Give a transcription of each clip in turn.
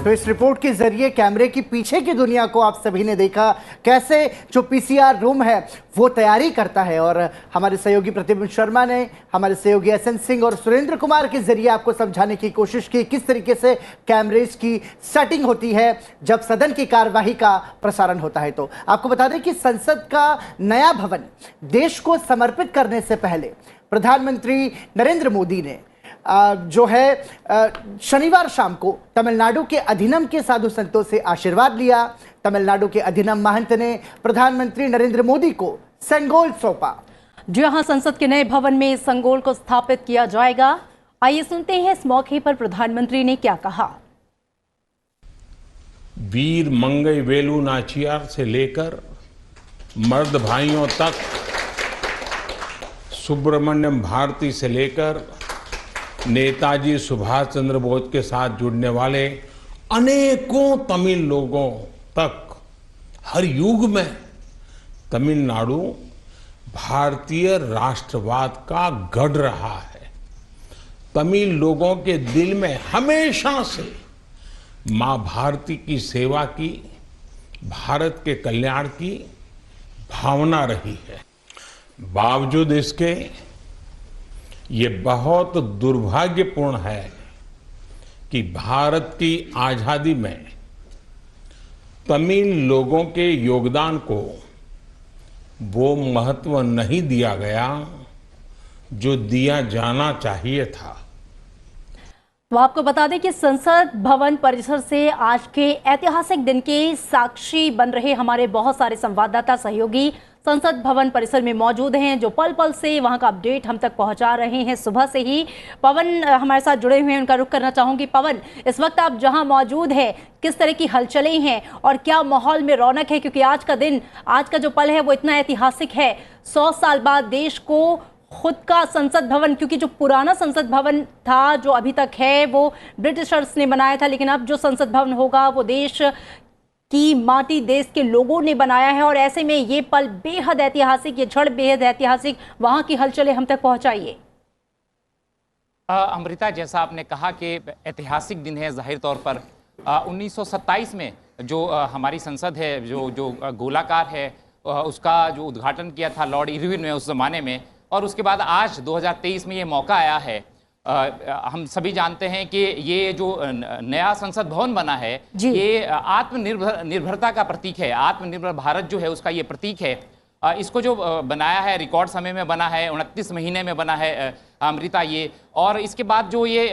तो इस रिपोर्ट के जरिए कैमरे की पीछे की दुनिया को आप सभी ने देखा, कैसे जो पीसीआर रूम है वो तैयारी करता है। और हमारे सहयोगी प्रतिबिंब शर्मा ने हमारे सहयोगी एसएन सिंह और सुरेंद्र कुमार के जरिए आपको समझाने की कोशिश की किस तरीके से कैमरेज की सेटिंग होती है जब सदन की कार्यवाही का प्रसारण होता है। तो आपको बता दें कि संसद का नया भवन देश को समर्पित करने से पहले प्रधानमंत्री नरेंद्र मोदी ने जो है शनिवार शाम को तमिलनाडु के अधिनम के साधु संतों से आशीर्वाद लिया। तमिलनाडु के अधिनम महंत ने प्रधानमंत्री नरेंद्र मोदी को संगोल सौंपा। जी हां, संसद के नए भवन में संगोल को स्थापित किया जाएगा। आइए सुनते हैं इस मौके पर प्रधानमंत्री ने क्या कहा। वीर मंगई वेलु नाचियार से लेकर मर्द भाइयों तक, सुब्रमण्यम भारती से लेकर नेताजी सुभाष चंद्र बोस के साथ जुड़ने वाले अनेकों तमिल लोगों तक हर युग में तमिलनाडु भारतीय राष्ट्रवाद का गढ़ रहा है। तमिल लोगों के दिल में हमेशा से मां भारती की सेवा की, भारत के कल्याण की भावना रही है। बावजूद इसके ये बहुत दुर्भाग्यपूर्ण है कि भारत की आजादी में तमिल लोगों के योगदान को वो महत्व नहीं दिया गया जो दिया जाना चाहिए था। तो आपको बता दें कि संसद भवन परिसर से आज के ऐतिहासिक दिन के साक्षी बन रहे हमारे बहुत सारे संवाददाता सहयोगी संसद भवन परिसर में मौजूद हैं, जो पल पल से वहां का अपडेट हम तक पहुंचा रहे हैं। सुबह से ही पवन हमारे साथ जुड़े हुए हैं, उनका रुख करना चाहूंगी। पवन, इस वक्त आप जहां मौजूद हैं, किस तरह की हलचलें हैं और क्या माहौल में रौनक है, क्योंकि आज का दिन, आज का जो पल है वो इतना ऐतिहासिक है। 100 साल बाद देश को खुद का संसद भवन, क्योंकि जो पुराना संसद भवन था जो अभी तक है वो ब्रिटिशर्स ने बनाया था, लेकिन अब जो संसद भवन होगा वो देश की माटी, देश के लोगों ने बनाया है। और ऐसे में ये पल बेहद ऐतिहासिक, ये क्षण बेहद ऐतिहासिक, वहां की हलचलें हम तक पहुंचाइए। अमृता, जैसा आपने कहा कि ऐतिहासिक दिन है, जाहिर तौर पर 1927 में जो हमारी संसद है, जो गोलाकार है, उसका जो उद्घाटन किया था लॉर्ड इरविन ने उस जमाने में, और उसके बाद आज 2023 में ये मौका आया है। हम सभी जानते हैं कि ये जो नया संसद भवन बना है ये आत्मनिर्भरता का प्रतीक है। आत्मनिर्भर भारत जो है उसका ये प्रतीक है। इसको जो बनाया है रिकॉर्ड समय में बना है, 29 महीने में बना है अमृता ये। और इसके बाद जो ये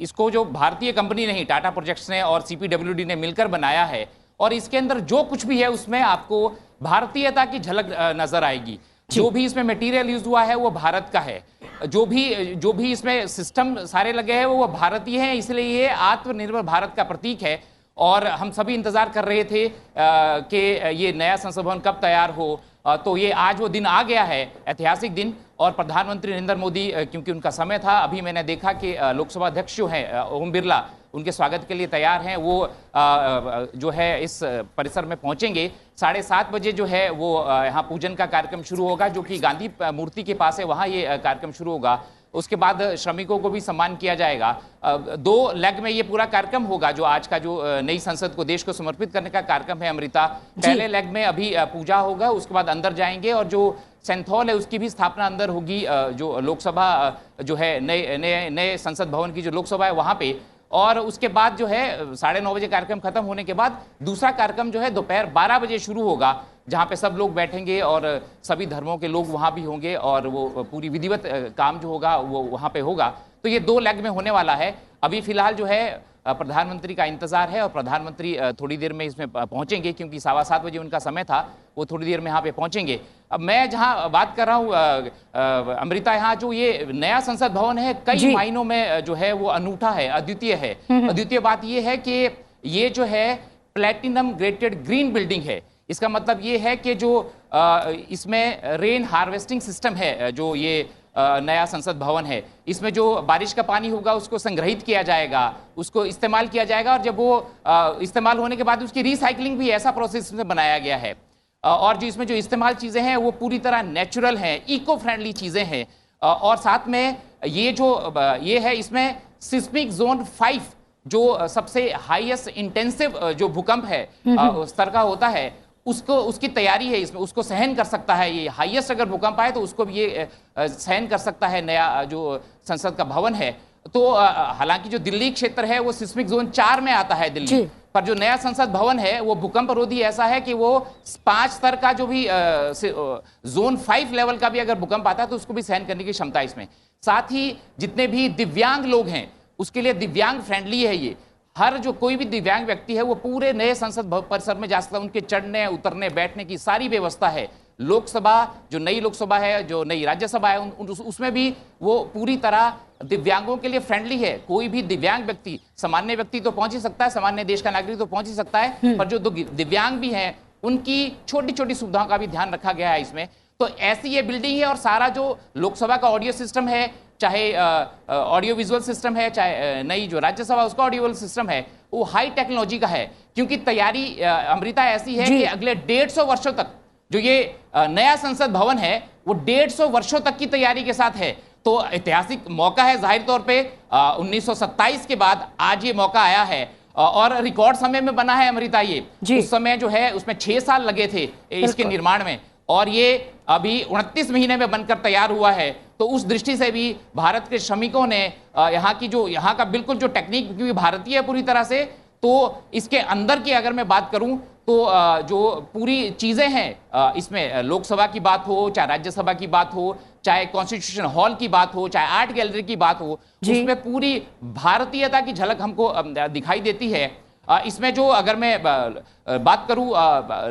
इसको जो भारतीय कंपनी नहीं, टाटा प्रोजेक्ट्स ने और CPWD ने मिलकर बनाया है, और इसके अंदर जो कुछ भी है उसमें आपको भारतीयता की झलक नजर आएगी। जो भी इसमें मटेरियल यूज हुआ है वो भारत का है, जो भी इसमें सिस्टम सारे लगे हैं वो भारतीय हैं, इसलिए ये आत्मनिर्भर भारत का प्रतीक है। और हम सभी इंतजार कर रहे थे कि ये नया संसद भवन कब तैयार हो, तो ये आज वो दिन आ गया है, ऐतिहासिक दिन। और प्रधानमंत्री नरेंद्र मोदी, क्योंकि उनका समय था, अभी मैंने देखा कि लोकसभा अध्यक्ष जो हैं ओम बिरला, उनके स्वागत के लिए तैयार हैं। वो जो है इस परिसर में पहुंचेंगे। 7:30 बजे जो है वो यहाँ पूजन का कार्यक्रम शुरू होगा, जो कि गांधी मूर्ति के पास है, वहाँ ये कार्यक्रम शुरू होगा। उसके बाद श्रमिकों को भी सम्मान किया जाएगा। 2 लेग में ये पूरा कार्यक्रम होगा, जो आज का जो नई संसद को देश को समर्पित करने का कार्यक्रम है अमृता। पहले लेग में अभी पूजा होगा, उसके बाद अंदर जाएंगे और जो सेंट हॉल है उसकी भी स्थापना अंदर होगी, जो लोकसभा जो है नए संसद भवन की जो लोकसभा है वहाँ पे। और उसके बाद जो है 9:30 बजे कार्यक्रम खत्म होने के बाद दूसरा कार्यक्रम जो है दोपहर 12 बजे शुरू होगा, जहाँ पे सब लोग बैठेंगे और सभी धर्मों के लोग वहाँ भी होंगे और वो पूरी विधिवत काम जो होगा वो वहाँ पे होगा। तो ये 2 लेग में होने वाला है। अभी फिलहाल जो है प्रधानमंत्री का इंतजार है और प्रधानमंत्री थोड़ी देर में इसमें पहुंचेंगे, क्योंकि 7:15 बजे उनका समय था, वो थोड़ी देर में यहाँ पे पहुंचेंगे। अब मैं जहाँ बात कर रहा हूँ अमृता, यहाँ जो ये नया संसद भवन है कई मायनों में जो है वो अनूठा है, अद्वितीय है। अद्वितीय बात ये है कि ये जो है प्लेटिनम ग्रेडेड ग्रीन बिल्डिंग है। इसका मतलब ये है कि जो इसमें रेन हार्वेस्टिंग सिस्टम है, जो ये नया संसद भवन है, इसमें जो बारिश का पानी होगा उसको संग्रहित किया जाएगा, उसको इस्तेमाल किया जाएगा, और जब वो इस्तेमाल होने के बाद उसकी रिसाइकलिंग भी ऐसा प्रोसेस में बनाया गया है। और जो इसमें जो इस्तेमाल चीज़ें हैं वो पूरी तरह नेचुरल हैं, इको फ्रेंडली चीज़ें हैं। और साथ में ये जो ये है, इसमें सिस्मिक जोन 5 जो सबसे हाईएस्ट इंटेंसिव जो भूकंप है स्तर का होता है, उसको उसकी तैयारी है इसमें, उसको सहन कर सकता है। ये हाईएस्ट अगर भूकंप आए तो उसको भी ये सहन कर सकता है नया जो संसद का भवन है। तो हालांकि जो दिल्ली क्षेत्र है वो सिस्मिक जोन 4 में आता है दिल्ली, पर जो नया संसद भवन है वो भूकंप रोधी ऐसा है कि वो 5 स्तर का जो भी जोन 5 लेवल का भी अगर भूकंप आता है तो उसको भी सहन करने की क्षमता है इसमें। साथ ही जितने भी दिव्यांग लोग हैं उसके लिए दिव्यांग फ्रेंडली है ये। हर जो कोई भी दिव्यांग व्यक्ति है वो पूरे नए संसद परिसर में जा सकता है, उनके चढ़ने उतरने बैठने की सारी व्यवस्था है। लोकसभा जो नई लोकसभा है, जो नई राज्यसभा है, उसमें भी वो पूरी तरह दिव्यांगों के लिए फ्रेंडली है। कोई भी दिव्यांग व्यक्ति, सामान्य व्यक्ति तो पहुंच ही सकता है, सामान्य देश का नागरिक तो पहुंच ही सकता है, पर जो दिव्यांग भी हैं उनकी छोटी छोटी सुविधाओं का भी ध्यान रखा गया है इसमें। तो ऐसी ये बिल्डिंग है और सारा जो लोकसभा का ऑडियो सिस्टम है, चाहे ऑडियो विजुअल सिस्टम है, चाहे नई जो राज्यसभा उसका ऑडियो विजुअल सिस्टम है, वो हाई टेक्नोलॉजी का है। क्योंकि तैयारी अमृता ऐसी है कि अगले 150 वर्षों तक जो ये नया संसद भवन है वो 150 वर्षों तक की तैयारी के साथ है। तो ऐतिहासिक मौका है जाहिर तौर पे। 1927 के बाद आज ये मौका आया है और रिकॉर्ड समय में बना है अमृता। ये उस समय जो है उसमें 6 साल लगे थे इसके निर्माण में, और ये अभी 29 महीने में बनकर तैयार हुआ है। तो उस दृष्टि से भी भारत के श्रमिकों ने यहाँ का बिल्कुल जो टेक्निक, क्योंकि भारतीय है पूरी तरह से, तो इसके अंदर की अगर मैं बात करूं तो जो पूरी चीजें हैं इसमें, लोकसभा की बात हो, चाहे राज्यसभा की बात हो, चाहे कॉन्स्टिट्यूशन हॉल की बात हो, चाहे आर्ट गैलरी की बात हो, उसमें पूरी भारतीयता की झलक हमको दिखाई देती है। इसमें जो अगर मैं बात करूं,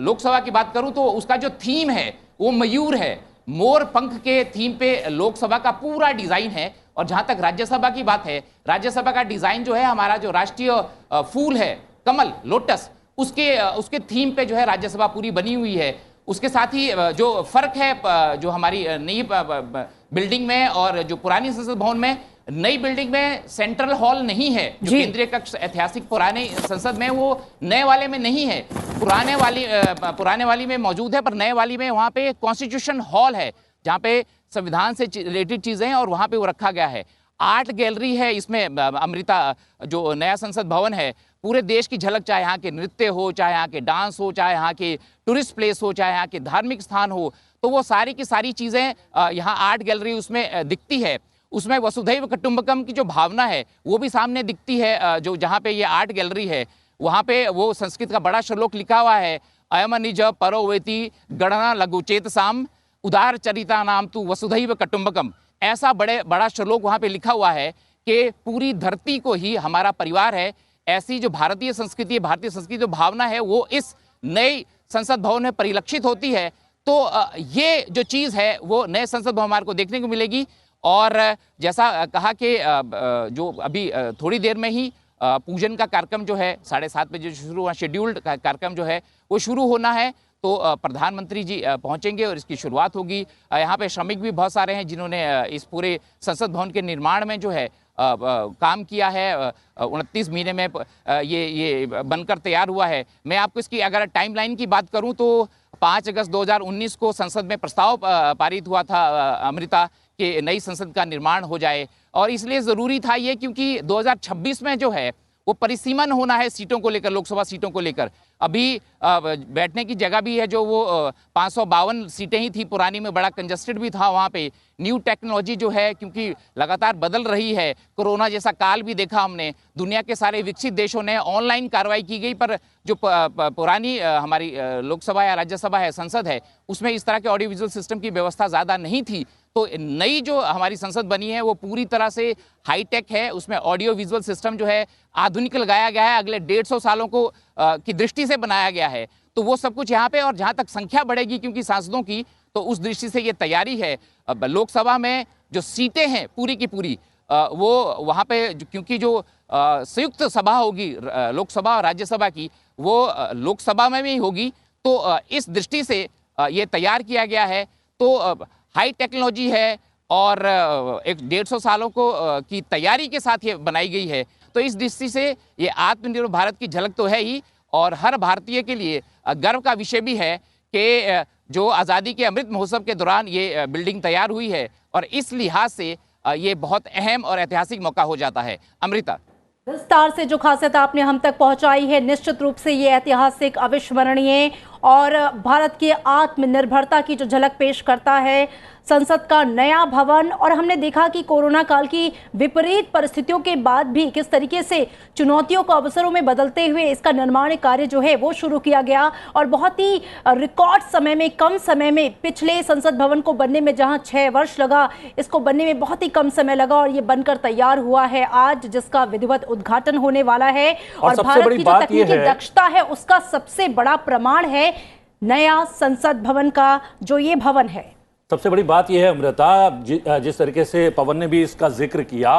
लोकसभा की बात करूं, तो उसका जो थीम है वो मयूर है। मोर पंख के थीम पे लोकसभा का पूरा डिजाइन है। और जहां तक राज्यसभा की बात है, राज्यसभा का डिजाइन जो है, हमारा जो राष्ट्रीय फूल है कमल, लोटस, उसके थीम पे जो है राज्यसभा पूरी बनी हुई है। उसके साथ ही जो फर्क है जो हमारी नई बिल्डिंग में और जो पुरानी संसद भवन में, नई बिल्डिंग में सेंट्रल हॉल नहीं है। जो केंद्रीय कक्ष ऐतिहासिक पुराने संसद में, वो नए वाले में नहीं है। पुराने वाली में मौजूद है, पर नए वाली में वहां पे कॉन्स्टिट्यूशन हॉल है जहां पे संविधान से रिलेटेड चीजें हैं और वहां पे वो रखा गया है। आर्ट गैलरी है इसमें अमृता। जो नया संसद भवन है पूरे देश की झलक, चाहे यहाँ के नृत्य हो, चाहे यहाँ के डांस हो, चाहे यहाँ के टूरिस्ट प्लेस हो, चाहे यहाँ के धार्मिक स्थान हो, तो वो सारी की सारी चीजें यहाँ आर्ट गैलरी उसमें दिखती है। उसमें वसुधैव कुटुंबकम की जो भावना है वो भी सामने दिखती है। जो जहाँ पे ये आर्ट गैलरी है वहाँ पे वो संस्कृत का बड़ा श्लोक लिखा हुआ है, अयम निज परो वेति गणना लघु चेतसाम उदार चरिता नाम तू वसुधैव कुटुंबकम। ऐसा बड़ा श्लोक वहाँ पे लिखा हुआ है कि पूरी धरती को ही हमारा परिवार है। ऐसी जो भारतीय संस्कृति है, भारतीय संस्कृति जो भावना है, वो इस नए संसद भवन में परिलक्षित होती है। तो ये जो चीज़ है वो नए संसद भवन को देखने को मिलेगी। और जैसा कहा कि जो अभी थोड़ी देर में ही पूजन का कार्यक्रम जो है 7:30 बजे शुरू हुआ, शेड्यूल्ड कार्यक्रम जो है वो शुरू होना है। तो प्रधानमंत्री जी पहुंचेंगे और इसकी शुरुआत होगी। यहाँ पे श्रमिक भी बहुत सारे हैं जिन्होंने इस पूरे संसद भवन के निर्माण में जो है काम किया है। 29 महीने में ये बनकर तैयार हुआ है। मैं आपको इसकी अगर टाइमलाइन की बात करूं तो 5 अगस्त 2019 को संसद में प्रस्ताव पारित हुआ था अमृता कि नई संसद का निर्माण हो जाए, और इसलिए ज़रूरी था ये क्योंकि 2026 में जो है वो परिसीमन होना है सीटों को लेकर, लोकसभा सीटों को लेकर। अभी बैठने की जगह भी है जो वो 552 सीटें ही थी, पुरानी में बड़ा कंजस्टेड भी था वहाँ पे। न्यू टेक्नोलॉजी जो है क्योंकि लगातार बदल रही है, कोरोना जैसा काल भी देखा हमने, दुनिया के सारे विकसित देशों ने ऑनलाइन कार्रवाई की गई, पर जो पुरानी हमारी लोकसभा या राज्यसभा है, संसद है, उसमें इस तरह के ऑडियो विजुअल सिस्टम की व्यवस्था ज़्यादा नहीं थी। तो नई जो हमारी संसद बनी है वो पूरी तरह से हाईटेक है। उसमें ऑडियो विजुअल सिस्टम जो है आधुनिक लगाया गया है, अगले 150 सालों को की दृष्टि से बनाया गया है। तो वो सब कुछ यहाँ पे, और जहाँ तक संख्या बढ़ेगी क्योंकि सांसदों की, तो उस दृष्टि से ये तैयारी है। अब लोकसभा में जो सीटें हैं पूरी की पूरी वो वहाँ पे क्योंकि जो संयुक्त सभा होगी लोकसभा और राज्यसभा की, वो लोकसभा में भी होगी। तो इस दृष्टि से ये तैयार किया गया है। तो हाई टेक्नोलॉजी है और एक 150 सालों को की तैयारी के साथ ये बनाई गई है। तो इस दृष्टि से ये आत्मनिर्भर भारत की झलक तो है ही, और हर भारतीय के लिए गर्व का विषय भी है कि जो आज़ादी के अमृत महोत्सव के दौरान ये बिल्डिंग तैयार हुई है, और इस लिहाज से ये बहुत अहम और ऐतिहासिक मौका हो जाता है। अमृता। विस्तार से जो खासियत आपने हम तक पहुंचाई है, निश्चित रूप से ये ऐतिहासिक, अविस्मरणीय और भारत की आत्मनिर्भरता की जो झलक पेश करता है। संसद का नया भवन, और हमने देखा कि कोरोना काल की विपरीत परिस्थितियों के बाद भी किस तरीके से चुनौतियों को अवसरों में बदलते हुए इसका निर्माण कार्य जो है वो शुरू किया गया, और बहुत ही रिकॉर्ड समय में, कम समय में, पिछले संसद भवन को बनने में जहां 6 वर्ष लगा, इसको बनने में बहुत ही कम समय लगा और ये बनकर तैयार हुआ है आज, जिसका विधिवत उद्घाटन होने वाला है। और भारत की जो तकनीकी दक्षता है उसका सबसे बड़ा प्रमाण है नया संसद भवन का जो ये भवन है। सबसे बड़ी बात यह है अमृता, जिस तरीके से पवन ने भी इसका जिक्र किया,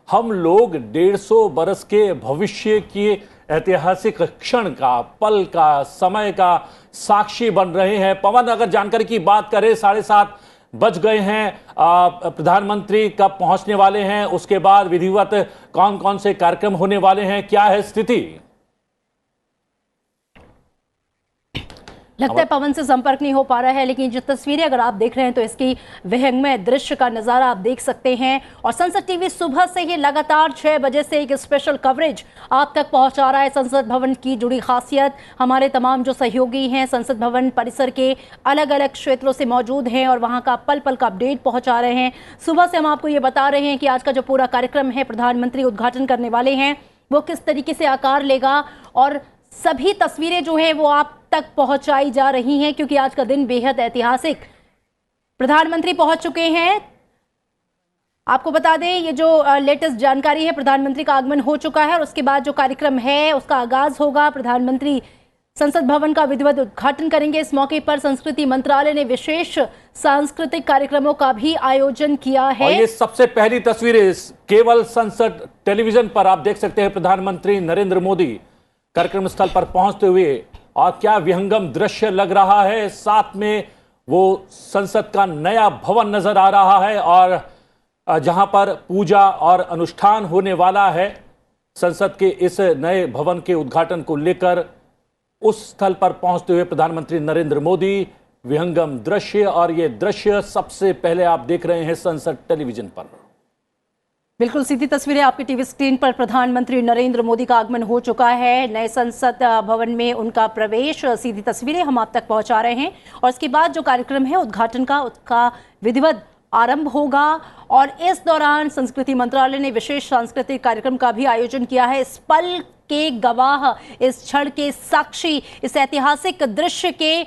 हम लोग 150 बरस के भविष्य की ऐतिहासिक क्षण का, पल का, समय का साक्षी बन रहे हैं। पवन, अगर जानकारी की बात करें, 7:30 बज गए हैं, प्रधानमंत्री कब पहुंचने वाले हैं, उसके बाद विधिवत कौन कौन से कार्यक्रम होने वाले हैं, क्या है स्थिति? लगता है पवन से संपर्क नहीं हो पा रहा है, लेकिन जो तस्वीरें अगर आप देख रहे हैं तो इसकी विहंगमय दृश्य का नजारा आप देख सकते हैं। और संसद टीवी सुबह से ही लगातार 6 बजे से एक स्पेशल कवरेज आप तक पहुंचा रहा है। संसद भवन की जुड़ी खासियत, हमारे तमाम जो सहयोगी हैं संसद भवन परिसर के अलग अलग क्षेत्रों से मौजूद हैं और वहां का पल पल का अपडेट पहुंचा रहे हैं। सुबह से हम आपको ये बता रहे हैं कि आज का जो पूरा कार्यक्रम है, प्रधानमंत्री उद्घाटन करने वाले हैं, वो किस तरीके से आकार लेगा, और सभी तस्वीरें जो है वो आप तक पहुंचाई जा रही हैं, क्योंकि आज का दिन बेहद ऐतिहासिक। प्रधानमंत्री पहुंच चुके हैं। आपको बता दें, ये जो लेटेस्ट जानकारी है, प्रधानमंत्री का आगमन हो चुका है और उसके बाद जो कार्यक्रम है उसका आगाज होगा। प्रधानमंत्री संसद भवन का विधिवत उद्घाटन करेंगे। इस मौके पर संस्कृति मंत्रालय ने विशेष सांस्कृतिक कार्यक्रमों का भी आयोजन किया है। और ये सबसे पहली तस्वीरें केवल संसद टेलीविजन पर आप देख सकते हैं। प्रधानमंत्री नरेंद्र मोदी कार्यक्रम स्थल पर पहुंचते हुए, और क्या विहंगम दृश्य लग रहा है। साथ में वो संसद का नया भवन नजर आ रहा है और जहां पर पूजा और अनुष्ठान होने वाला है। संसद के इस नए भवन के उद्घाटन को लेकर उस स्थल पर पहुंचते हुए प्रधानमंत्री नरेंद्र मोदी, विहंगम दृश्य, और ये दृश्य सबसे पहले आप देख रहे हैं संसद टेलीविजन पर। बिल्कुल सीधी तस्वीरें आपकी टीवी स्क्रीन पर। प्रधानमंत्री नरेंद्र मोदी का आगमन हो चुका है, नए संसद भवन में उनका प्रवेश, सीधी तस्वीरें हम आप तक पहुंचा रहे हैं। और इसके बाद जो कार्यक्रम है उद्घाटन का, उसका विधिवत आरंभ होगा। और इस दौरान संस्कृति मंत्रालय ने विशेष सांस्कृतिक कार्यक्रम का भी आयोजन किया है। इस पल के गवाह, इस क्षण के साक्षी, इस ऐतिहासिक दृश्य के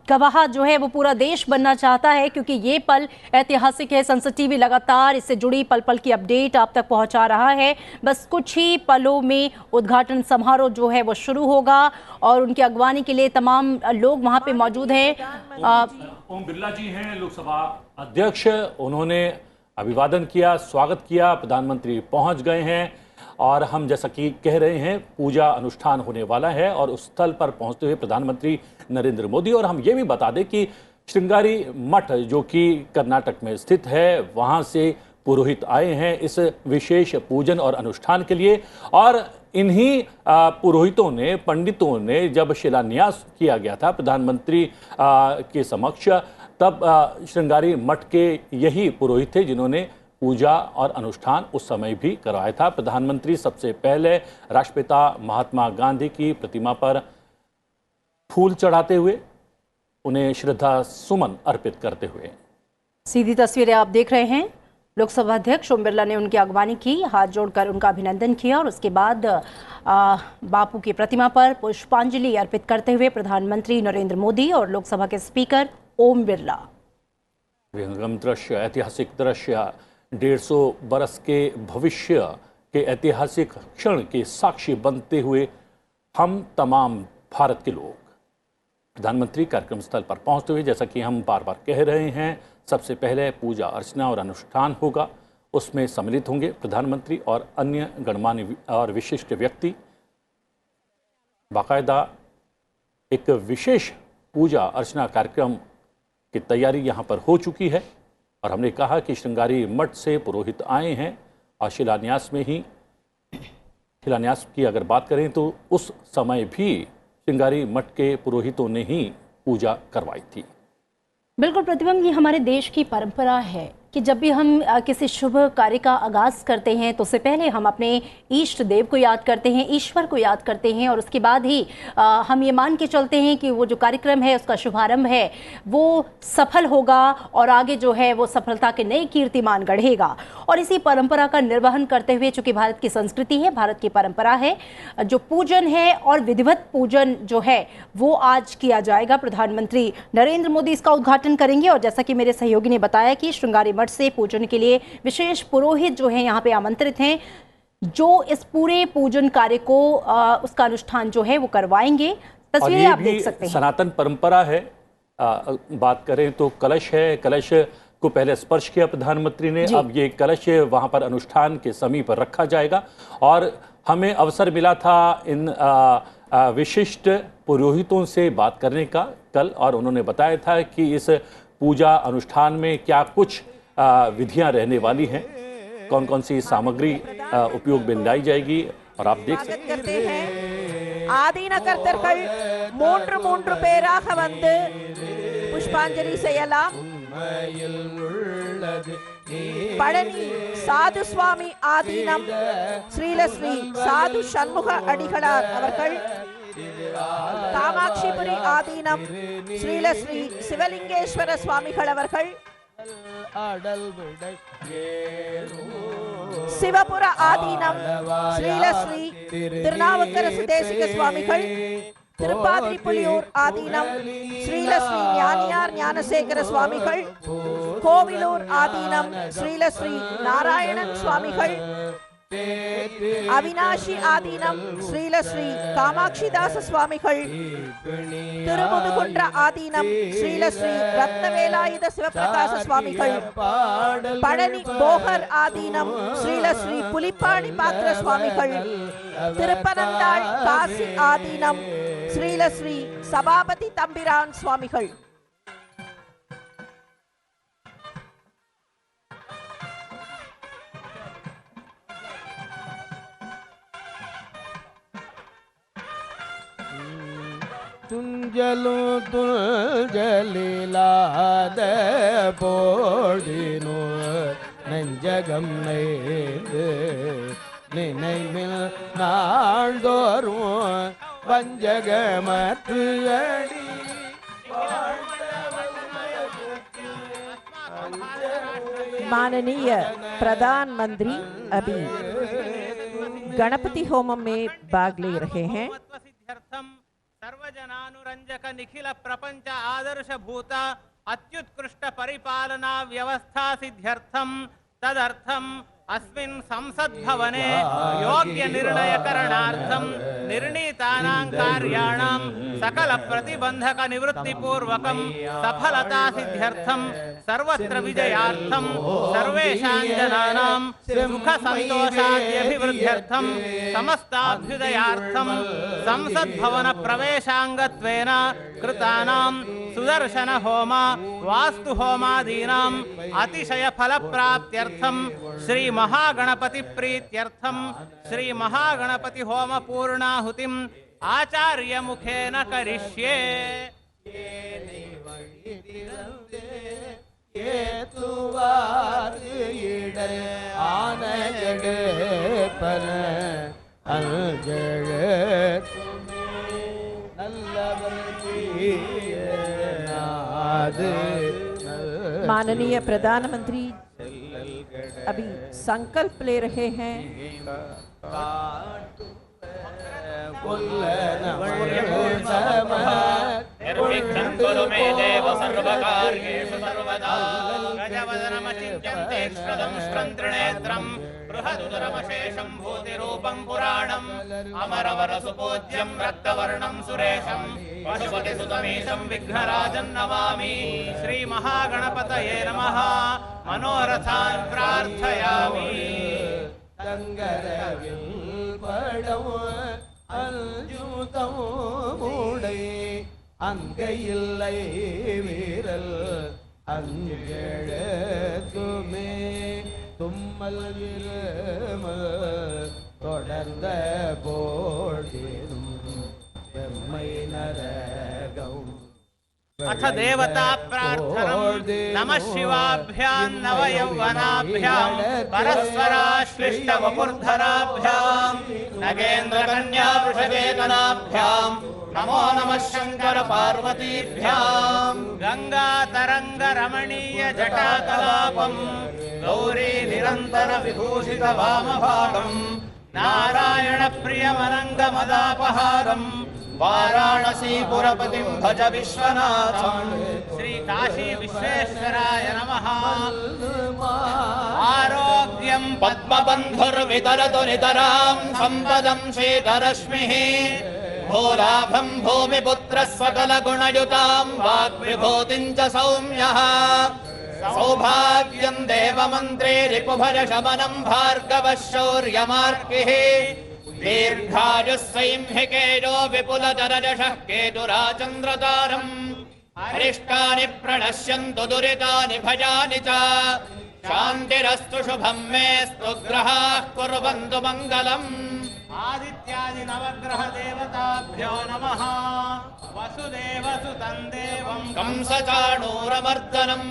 गवाह जो है वो पूरा देश बनना चाहता है, क्योंकि ये पल ऐतिहासिक है। संसद टीवी लगातार इससे जुड़ी पल पल की अपडेट आप तक पहुंचा रहा है। बस कुछ ही पलों में उद्घाटन समारोह जो है वो शुरू होगा और उनकी अगवानी के लिए तमाम लोग वहां पे मौजूद हैं। ओम बिरला जी हैं लोकसभा अध्यक्ष, उन्होंने अभिवादन किया, स्वागत किया। प्रधानमंत्री पहुंच गए हैं और हम जैसा कि कह रहे हैं पूजा अनुष्ठान होने वाला है। और उस स्थल पर पहुंचते हुए प्रधानमंत्री नरेंद्र मोदी, और हम ये भी बता दें कि श्रृंगारी मठ जो कि कर्नाटक में स्थित है, वहां से पुरोहित आए हैं इस विशेष पूजन और अनुष्ठान के लिए। और इन्हीं पुरोहितों ने, पंडितों ने जब शिलान्यास किया गया था प्रधानमंत्री के समक्ष, तब श्रृंगारी मठ के यही पुरोहित थे जिन्होंने पूजा और अनुष्ठान उस समय भी करवाया था। प्रधानमंत्री सबसे पहले राष्ट्रपिता महात्मा गांधी की प्रतिमा पर फूल चढ़ाते हुए, उन्हें श्रद्धा सुमन अर्पित करते हुए। सीधी तस्वीरें आप देख रहे हैं। लोकसभा अध्यक्ष ओम बिरला ने उनकी अगवानी की, हाथ जोड़कर उनका अभिनंदन किया और उसके बाद बापू की प्रतिमा पर पुष्पांजलि अर्पित करते हुए प्रधानमंत्री नरेंद्र मोदी और लोकसभा के स्पीकर ओम बिरला। विहंगम दृश्य, ऐतिहासिक दृश्य, 150 बरस के भविष्य के ऐतिहासिक क्षण के साक्षी बनते हुए हम तमाम भारत के लोग। प्रधानमंत्री कार्यक्रम स्थल पर पहुंचते हुए, जैसा कि हम बार बार कह रहे हैं, सबसे पहले पूजा अर्चना और अनुष्ठान होगा। उसमें सम्मिलित होंगे प्रधानमंत्री और अन्य गणमान्य और विशिष्ट व्यक्ति। बाकायदा एक विशेष पूजा अर्चना कार्यक्रम की तैयारी यहाँ पर हो चुकी है। और हमने कहा कि श्रृंगारी मठ से पुरोहित आए हैं और शिलान्यास में ही, शिलान्यास की अगर बात करें तो उस समय भी श्रृंगारी मठ के पुरोहितों ने ही पूजा करवाई थी। बिल्कुल प्रतिबंध, ये हमारे देश की परंपरा है कि जब भी हम किसी शुभ कार्य का आगाज़ करते हैं तो उससे पहले हम अपने इष्ट देव को याद करते हैं, ईश्वर को याद करते हैं, और उसके बाद ही हम ये मान के चलते हैं कि वो जो कार्यक्रम है उसका शुभारंभ है वो सफल होगा और आगे जो है वो सफलता के नए कीर्तिमान गढ़ेगा। और इसी परंपरा का निर्वहन करते हुए, चूंकि भारत की संस्कृति है, भारत की परंपरा है, जो पूजन है और विधिवत पूजन जो है वो आज किया जाएगा। प्रधानमंत्री नरेंद्र मोदी इसका उद्घाटन करेंगे और जैसा कि मेरे सहयोगी ने बताया कि श्रृंगारी मठ से पूजन के लिए विशेष पुरोहित जो है यहाँ पे आमंत्रित हैं, जो इस पूरे पूजन कार्य को उसका अनुष्ठान जो है वो करवाएंगे। तस्वीरें आप देख सकते हैं। सनातन परंपरा है। बात करें तो कलश है, कलश को पहले स्पर्श किया प्रधानमंत्री ने, अब ये कलश वहां पर अनुष्ठान के समीप रखा जाएगा। और हमें अवसर मिला था इन विशिष्ट पुरोहितों से बात करने का कल, और उन्होंने बताया था कि इस पूजा अनुष्ठान में क्या कुछ विधियां रहने वाली हैं, कौन कौन सी सामग्री उपयोग में लाई जाएगी। और आप देख सकते हैं ஆதீன கர்த்தர்கள் மூன்று மூன்று பேராக வந்து புஷ்பாஞ்சலி செய்யலாம். பழனி சாது சுவாமி ஆதீனம் ஸ்ரீலஸ்ரீ சாது சண்முக அடிகளார் அவர்கள், காமாட்சிபுரி ஆதீனம் ஸ்ரீலஸ்ரீ சிவலிங்கேஸ்வர சுவாமிகள் அவர்கள், சிவபுர ஆதீனம் ஸ்ரீலஸ்ரீ திருநாவுக்கரசு தேசிக சுவாமிகள், திருப்பாதிரிப்புலியூர் ஆதீனம் ஸ்ரீலஸ்ரீ ஞானியார் ஞானசேகர சுவாமிகள், கோவிலூர் ஆதீனம் ஸ்ரீலஸ்ரீ நாராயணன் சுவாமிகள், அவினாஷி ஆதீனம் ஸ்ரீலஸ்ரீ காமாட்சிதாச சுவாமிகள், திருமுதுகுன்ற ஆதீனம் ஸ்ரீலஸ்ரீ ரத்னவேலாயுத சிவபிரகாச சுவாமிகள், பழனி போகர் ஆதீனம் ஸ்ரீலஸ்ரீ புலிப்பாணி பாத்திர சுவாமிகள், திருப்பனந்தாள் காசி ஆதீனம் ஸ்ரீலஸ்ரீ சபாபதி தம்பிரான் சுவாமிகள். துஞ்சலு துஞ்சலிலாத போடினோ நெஞ்சகம் நெய்து நினைவில் நாள்தோறும் வஞ்சகமற்று அடி माननीय प्रधानमंत्री अभी गणपति होमम में भाग ले रहे हैं. सर्वजनानुरंजक निखिल प्रपंच आदर्श भूत अत्युत्कृष्ट परिपालना व्यवस्था सिद्ध्यर्थम तदर्थम अस्मिन् संसद भवने योग्य निर्णय करणार्थम निर्णीतानां कार्याणां सकल प्रतिबंधक निवृत्ति पूर्वकं सफलता सिद्ध्यर्थम सर्वत्र विजयार्थम सर्वेषां जनानां सुख संतोषाद्यभिवृद्ध्यर्थम समस्ताभ्युदयार्थम संसद भवन प्रवेशांगत्वेन कृतानां सुदर्शन होम वास्तु होमादीनां अतिशय फल प्राप्त्यर्थम श्री महागणपति प्रीत्यर्थम श्री महागणपति होम पूर्णाहुतिम आचार्य मुखेन करिष्ये. माननीय प्रधानमंत्री अभी संकल्प ले रहे हैं. निर्विघ्नं कुरु मे देव सर्वकार्येषु सर्वदा. गजवदनमचिन्त्यं श्रदं श्रन्त्रिनेत्रं बृहदुदरमशेषं भूतिरूपं पुराणम् अमरवरसुपूज्यं रक्तवर्णं सुरेशं पशुपतिसुतमीशं विघ्नराजं नमामि. श्रीमहागणपतये नमः. मनोरथान् प्रार्थयामि. அங்கையில்லை வீரல் அஞ்செழுத்துமே தும்மல் இருமல் தொடர்ந்த போடினும் வெம்மை நரகம் अथ देवता प्रार्थनम् नमः शिवाभ्यां नवयौवनाभ्यां परस्पराश्लिष्टवपुर्धराभ्यां नगेन्द्रकन्या वृषकेतनाभ्यां नमो नमः शंकर पार्वतीभ्यां गंगातरंगरमणीय जटाकलापं गौरी निरंतर विभूषित वामभागं नारायण प्रियमरंगमदापहारम् वाराणसीपुरपतिं भज विश्वनाथं श्री काशी विश्वेश्वराय नमः। आरोग्यं पद्मबन्धुर्वितरतु नितरां सम्पदं श्वेतरश्मिः भूलाभं भूमिपुत्रः सकलगुणयुतां वाग्विभूतिं च सौम्यः सौभाग्यं देवमन्त्रे रिपुभयशमनं भार्गवः शौर्यमार्किः दीर्घायुस्सैंहिकेयो विपुलतरजषः केतुराचन्द्रतारम् अरिष्टानि प्रणश्यन्तु दुरितानि भयानि च शान्तिरस्तु शुभं मेस्तु ग्रहाः कुर्वन्तु मङ्गलम्। आदित्यादि नवग्रह देवताभ्यो नमः। वसुदेवसुतं देवं कंसचाणूरमर्दनम्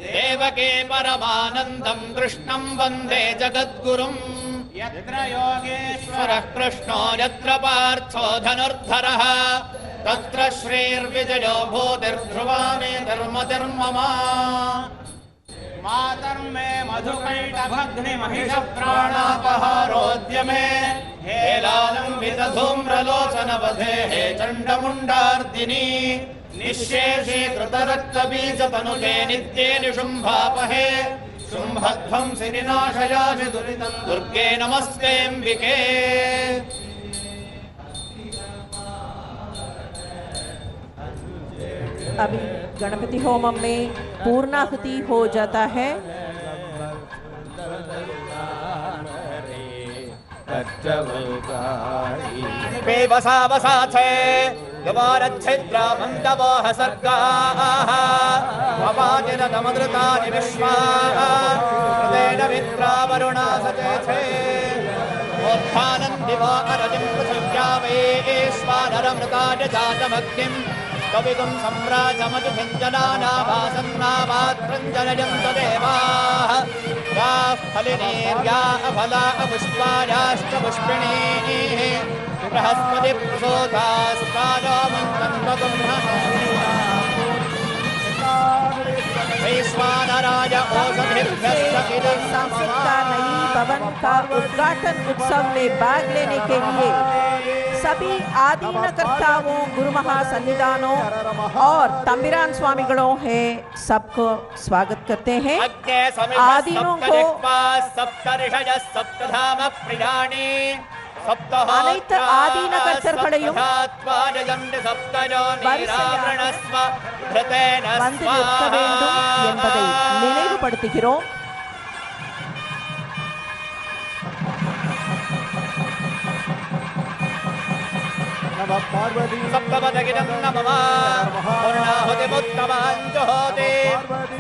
देवके परमानन्दं कृष्णं वन्दे जगद्गुरुम् यत्र योगेश्वरः कृष्णो यत्र पार्थो धनुर्धरः तत्र श्रीर्विजयो भूतिर्ध्रुवा मे धर्मधर्मम। मातर्मे मधुकैटभग्निमहिषप्राणापहारोऽद्य मे हेलालम्बितधूम्रलोचनवधे हे चण्डमुण्डार्दिनी निःशेषीकृतरक्तबीजतनुते नित्ये निशुम्भापहे शुम्भध्वंसि विनाशयासि दुरितं दुर्गे नमस्तेऽम्बिके। अभी गणपति होमम में पूर्णाहुति हो जाता है। वसावसाथे द्वारच्छिद्रामन्दवोह सर्गाः अवाजिनतमदृतानि विश्वाः हृदेन विद्रावरुणा सचेथे उत्थानं दिवो अरजिं पृथिव्यामेश्वानरमृताय जातमग्निं कविगुं सम्राजमधुभिञ्जनानाभासन्नामात्रञ्जनयन्त देवाः याः फलिनीर्या अफला अपुष्पायाश्च पुष्पिणीः बृहस्पति प्रसोदास्तानो मन्त्रं वैश्वानराय औषधिभ्यश्च सांस्कृतिक नई भवन का उद्घाटन उत्सव में भाग लेने के लिए सभी आदीनकर्ताओं गुरु महासन्निधानों और तंबिरान स्वामीगणों है सबको स्वागत करते हैं। आदीनों को அனைத்து ஆதீன கர்த்தர்களையும் வந்து நிற்க வேண்டும் என்பதை நினைவுபடுத்துகிறோம்। सप्तपदगिनं नमः पूर्णाहुतिमुत्तमाञ्जुहोति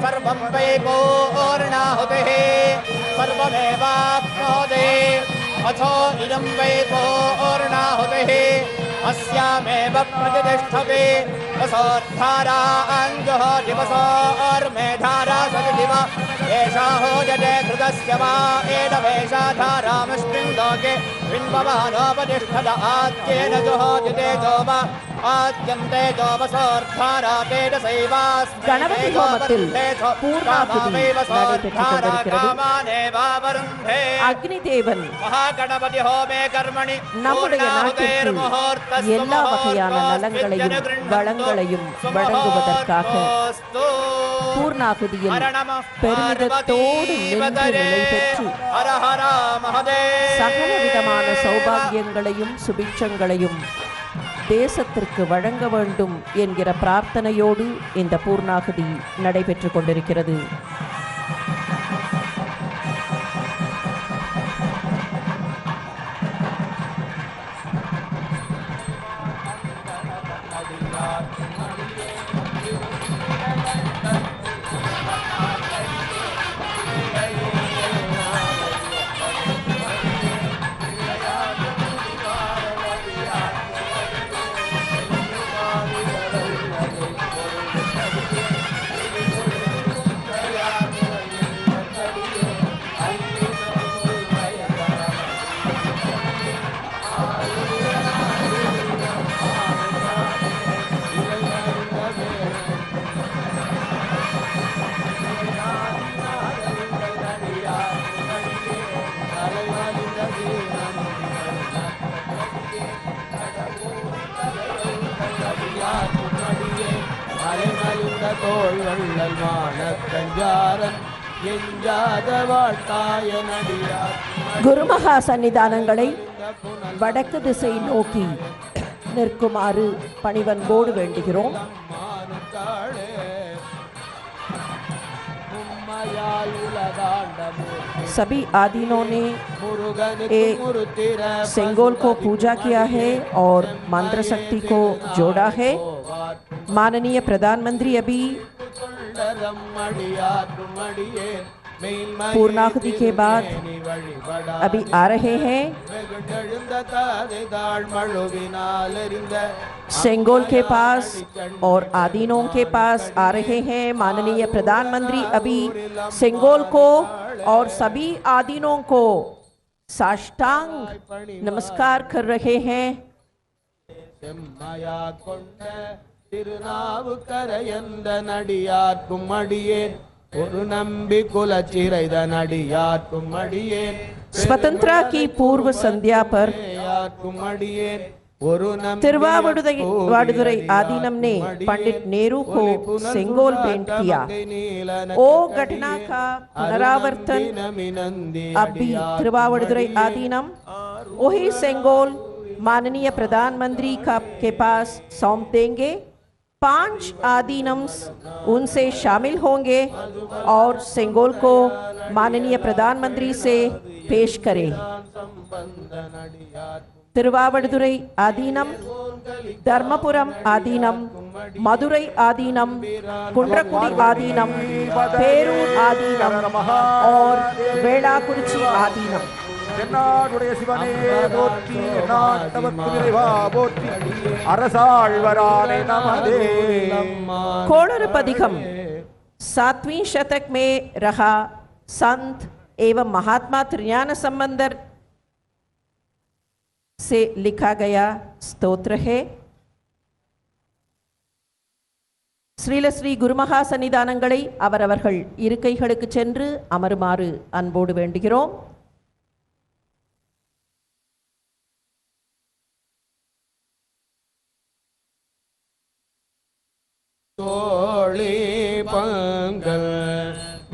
सर्वं वै पूर्णाहुतिः सर्वमेवाप्नोति अथो इदं वै पूर्णाहुतिः अस्यामेव प्रतिष्ठते वसोद्धाराञ्जुहोति वसोर्मेधारा सदिव एषा होजते कृतस्य वा एनवेषा धारामस्मिन् लोके बिम्बवानोपतिष्ठत आद्येन जुहोति जोम आद्यन्ते जोमसोर्धारा तेजसैवास्मै गणपति होमத்தில் பூர்ணாகுதி நடைபெற்றுக் கொண்டிருக்கிறது। அக்னி தேவன் महागणपति होमे कर्मणि நம்முடைய நாட்டிற்கு எல்லா வகையான நலங்களையும் வளங்களையும் வழங்குவதற்காக பூர்ணாகுதியில் பெருமிதத்தோடு நின்று நிலை பெற்று சகல விதமான சௌபாகியங்களையும் சுபிட்சங்களையும் தேசத்திற்கு வழங்க வேண்டும் என்கிற பிரார்த்தனையோடு இந்த பூர்ணாகுதி நடைபெற்றுக் கொண்டிருக்கிறது। தோள் வள்ளல் மானக்கஞ்சாரன் எஞ்சாத வாழ்த்தாய நடியார் குருமகா சன்னிதானங்களை வடக்கு திசை நோக்கி நிற்குமாறு பணிவன்போடு வேண்டுகிறோம். सभी आदीनों ने सेंगोल को पूजा किया है और मंत्र शक्ति को जोड़ा है. माननीय प्रधानमंत्री अभी पूर्णाहुति के बाद अभी आ रहे हैं. सेंगोल के पास और आदीनों के पास आ रहे हैं. माननीय प्रधानमंत्री अभी सेंगोल को और सभी आदीनों को साष्टांग नमस्कार कर रहे हैं. स्वतंत्रता की पूर्व संध्या पर तिरुवावडुरै आदीनम ने पंडित नेहरू को सेंगोल भेंट किया. ओ घटना का पुनरावर्तन अभी तिरुवावडुरै आदीनम वही सेंगोल माननीय प्रधानमंत्री के पास सौंप देंगे. 5 आदीनम्स उनसे शामिल होंगे और सेंगोल को माननीय प्रधानमंत्री से पेश करें. तिरुवावडुरै आदीनम, धर्मपुरम आदीनम, मदुरै आदीनम, कुंड्रकुडी आदीनम, पेरूर आदीनम और वेलाकुरिची आदीनम. தென்னாடுடைய சிவனே போற்றி, நாட்டவர்க்கு இறைவா போற்றி, அரசாழ்வரானே நமதே. कोणरपदिकम 7वीं शतक में रहा संत एवं महात्मा त्रिज्ञान संबंधर से लिखा गया स्तोत्र है. ஸ்ரீல ஸ்ரீ குருமகா சன்னிதானங்களை அவரவர்கள் இருக்கைகளுக்கு சென்று அமருமாறு அன்போடு வேண்டுகிறோம். தோழி பங்கள்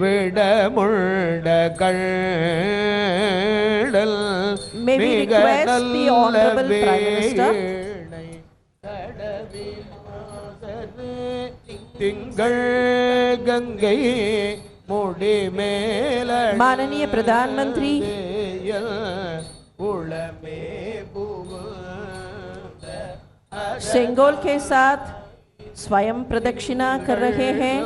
விடமுண்ட கள்ளல் May we request the Honorable Prime Minister திங்கள் கங்கை முடி மேல माननीय प्रधानमंत्री उड़मे सेंगोल के साथ स्वयं प्रदक्षिणा कर रहे हैं.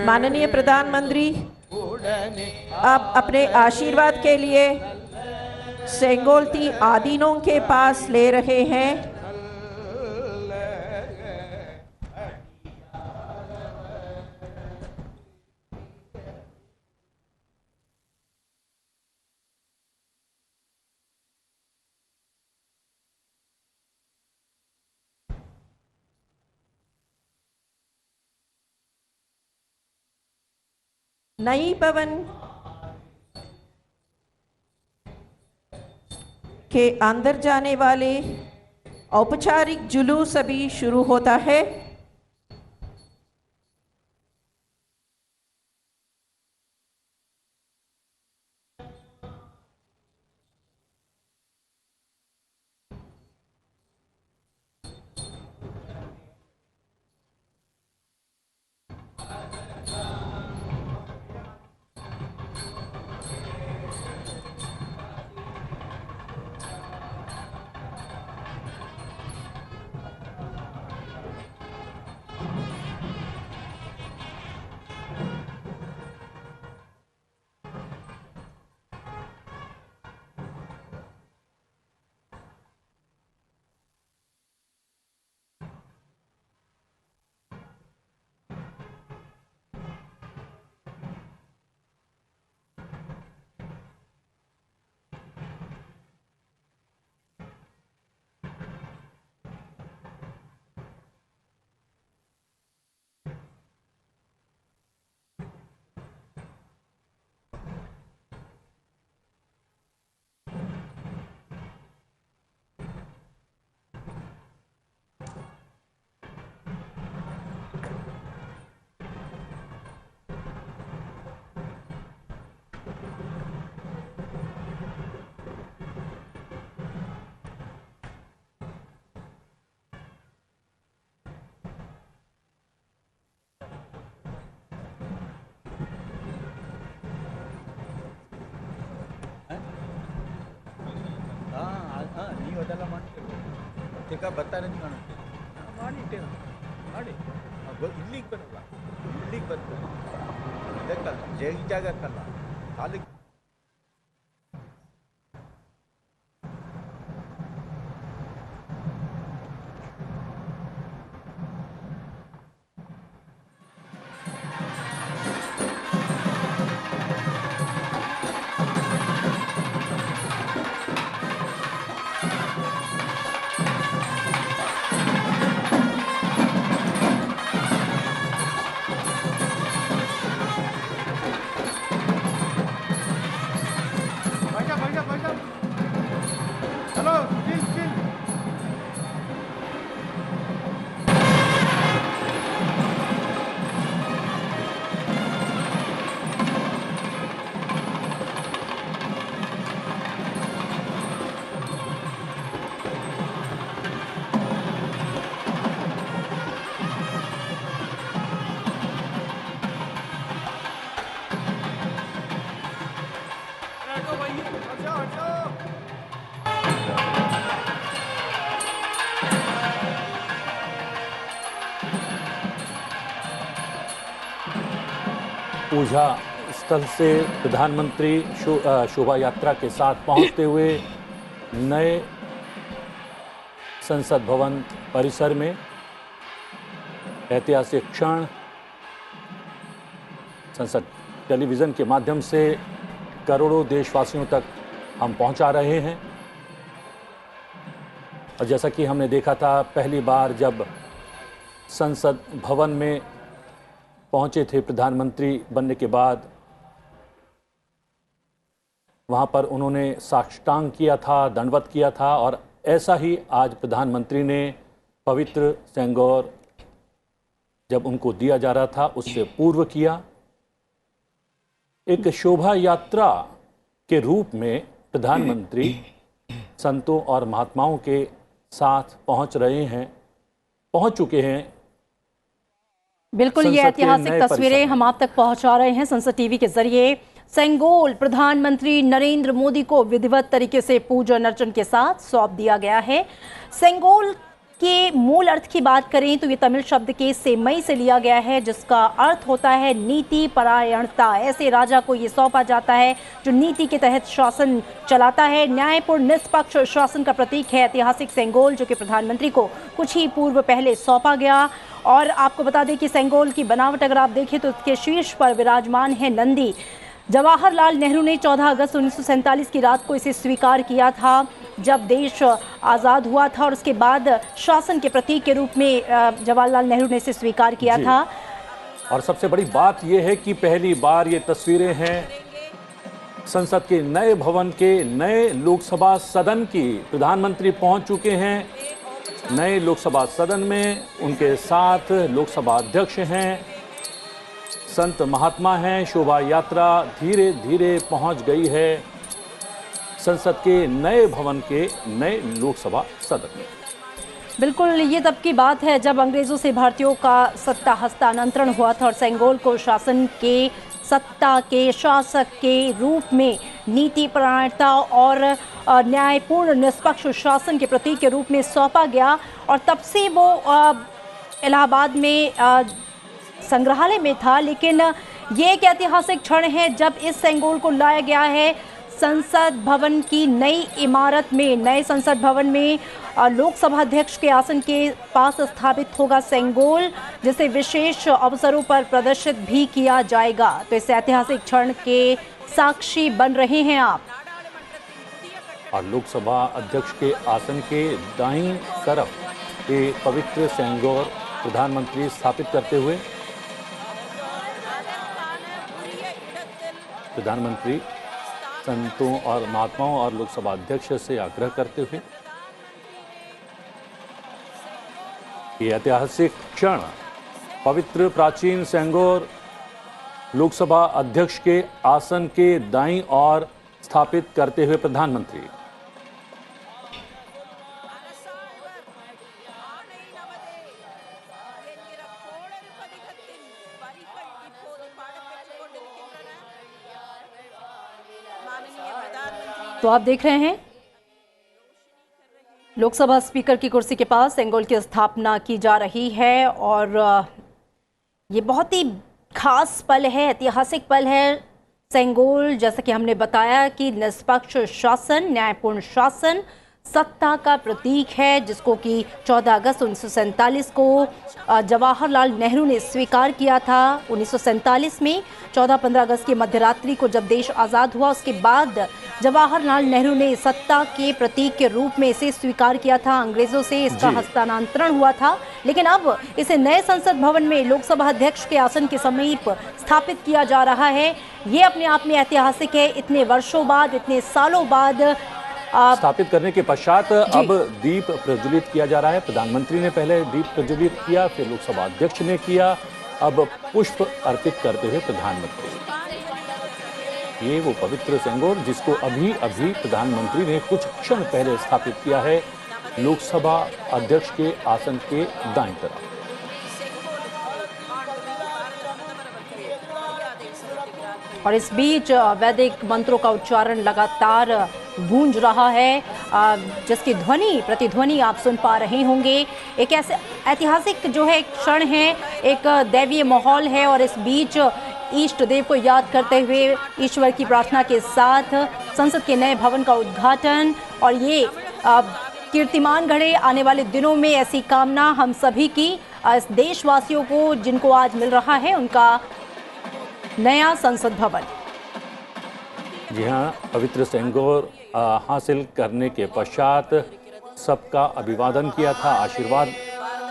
माननीय प्रधानमंत्री अब अपने आशीर्वाद के लिए सेंगोल आदीनों के पास ले रहे हैं. नई भवन के अंदर जाने वाले औपचारिक जुलूस अभी शुरू होता है. ನೀವೆಲ್ಲ ಮಾಡ್ತೀರಿ ಈಗ ಬರ್ತಾರೆ ಮಾಡಿಟ್ಟೆ ಮಾಡಿ ಇಲ್ಲಿಗೆ ಬರಲ್ಲ, ಇಲ್ಲಿಗೆ ಬರ್ತಾರೆ, ಇದಕ್ಕಲ್ಲ ಜಾಗಕ್ಕಲ್ಲ, ತಾಲೂಕು. पूजा स्थल से प्रधानमंत्री शोभा यात्रा के साथ पहुंचते हुए नए संसद भवन परिसर में ऐतिहासिक क्षण संसद टेलीविज़न के माध्यम से करोड़ों देशवासियों तक हम पहुंचा रहे हैं। और जैसा कि हमने देखा था, पहली बार जब संसद भवन में पहुंचे थे प्रधानमंत्री बनने के बाद, वहां पर उन्होंने साष्टांग किया था, दंडवत किया था। और ऐसा ही आज प्रधानमंत्री ने पवित्र सेंगोर जब उनको दिया जा रहा था उससे पूर्व किया। एक शोभा यात्रा के रूप में प्रधानमंत्री संतों और महात्माओं के साथ पहुंच रहे हैं, पहुंच चुके हैं। बिल्कुल, ये ऐतिहासिक तस्वीरें हम आप तक पहुंचा रहे हैं संसद टीवी के जरिए। सेंगोल प्रधानमंत्री नरेंद्र मोदी को विधिवत तरीके से पूजन अर्चन के साथ सौंप दिया गया है। सेंगोल के मूल अर्थ की बात करें तो ये तमिल शब्द के सेमई से लिया गया है, जिसका अर्थ होता है नीति परायणता। ऐसे राजा को ये सौंपा जाता है जो नीति के तहत शासन चलाता है। न्यायपूर्ण निष्पक्ष शासन का प्रतीक है ऐतिहासिक सेंगोल, जो कि प्रधानमंत्री को कुछ ही पूर्व पहले सौंपा गया। और आपको बता दें कि सेंगोल की बनावट अगर आप देखें तो उसके शीर्ष पर विराजमान है नंदी। जवाहरलाल नेहरू ने 14 अगस्त 1947 की रात को इसे स्वीकार किया था, जब देश आज़ाद हुआ था। और उसके बाद शासन के प्रतीक के रूप में जवाहरलाल नेहरू ने इसे स्वीकार किया था। और सबसे बड़ी बात यह है कि पहली बार ये तस्वीरें हैं संसद के नए भवन के नए लोकसभा सदन की। प्रधानमंत्री पहुंच चुके हैं नए लोकसभा सदन में, उनके साथ लोकसभा अध्यक्ष हैं, संत महात्मा हैं। शोभा यात्रा धीरे धीरे पहुंच गई है संसद के नए भवन के नए लोकसभा सदन में। बिल्कुल, ये तब की बात है जब अंग्रेजों से भारतीयों का सत्ता हस्तांतरण हुआ था और सेंगोल को शासन के सत्ता के शासक के रूप में नीति परायणता और न्यायपूर्ण निष्पक्ष शासन के प्रतीक के रूप में सौंपा गया। और तब से वो इलाहाबाद में संग्रहालय में था। लेकिन ये एक ऐतिहासिक क्षण है जब इस सेंगोल को लाया गया है संसद भवन की नई इमारत में। नए संसद भवन में लोकसभा अध्यक्ष के आसन के पास स्थापित होगा सेंगोल, जिसे विशेष अवसरों पर प्रदर्शित भी किया जाएगा। तो इस ऐतिहासिक क्षण के साक्षी बन रहे हैं आप। और लोकसभा अध्यक्ष के आसन के दाईं तरफ ये पवित्र सेंगोर प्रधानमंत्री स्थापित करते हुए प्रधानमंत्री संतों और महात्माओं और लोकसभा अध्यक्ष से आग्रह करते हुए ये ऐतिहासिक क्षण पवित्र प्राचीन सेंगोर लोकसभा अध्यक्ष के आसन के दाईं ओर स्थापित करते हुए प्रधानमंत्री। तो आप देख रहे हैं लोकसभा स्पीकर की कुर्सी के पास सेंगोल की स्थापना की जा रही है और ये बहुत ही खास पल है, ऐतिहासिक पल है। सेंगोल, जैसा कि हमने बताया, कि निष्पक्ष शासन, न्यायपूर्ण शासन, सत्ता का प्रतीक है, जिसको कि 14 अगस्त 1947 को जवाहरलाल नेहरू ने स्वीकार किया था। 1947 में 14-15 अगस्त की मध्यरात्रि को जब देश आज़ाद हुआ, उसके बाद जवाहरलाल नेहरू ने सत्ता के प्रतीक के रूप में इसे स्वीकार किया था। अंग्रेजों से इसका हस्तांतरण हुआ था, लेकिन अब इसे नए संसद भवन में लोकसभा अध्यक्ष के आसन के समीप स्थापित किया जा रहा है। ये अपने आप में ऐतिहासिक है। इतने वर्षों बाद, इतने सालों बाद स्थापित करने के पश्चात अब दीप प्रज्वलित किया जा रहा है। प्रधानमंत्री ने पहले दीप प्रज्वलित किया, फिर लोकसभा अध्यक्ष ने किया, अब पुष्प अर्पित करते हुए प्रधानमंत्री। ये वो पवित्र सेंगोर जिसको अभी अभी प्रधानमंत्री ने कुछ क्षण पहले स्थापित किया है लोकसभा अध्यक्ष के आसन के दाईं तरफ। और इस बीच वैदिक मंत्रों का उच्चारण लगातार गूंज रहा है, जिसकी ध्वनि प्रतिध्वनि आप सुन पा रहे होंगे। एक ऐसे ऐतिहासिक जो है क्षण है, एक दैवीय माहौल है, और इस बीच इष्ट देव को याद करते हुए ईश्वर की प्रार्थना के साथ संसद के नए भवन का उद्घाटन। और ये कीर्तिमान गढ़े आने वाले दिनों में, ऐसी कामना हम सभी की, देशवासियों को जिनको आज मिल रहा है उनका नया संसद भवन। जी हाँ, पवित्र सेंगोर हासिल करने के पश्चात सबका अभिवादन किया था, आशीर्वाद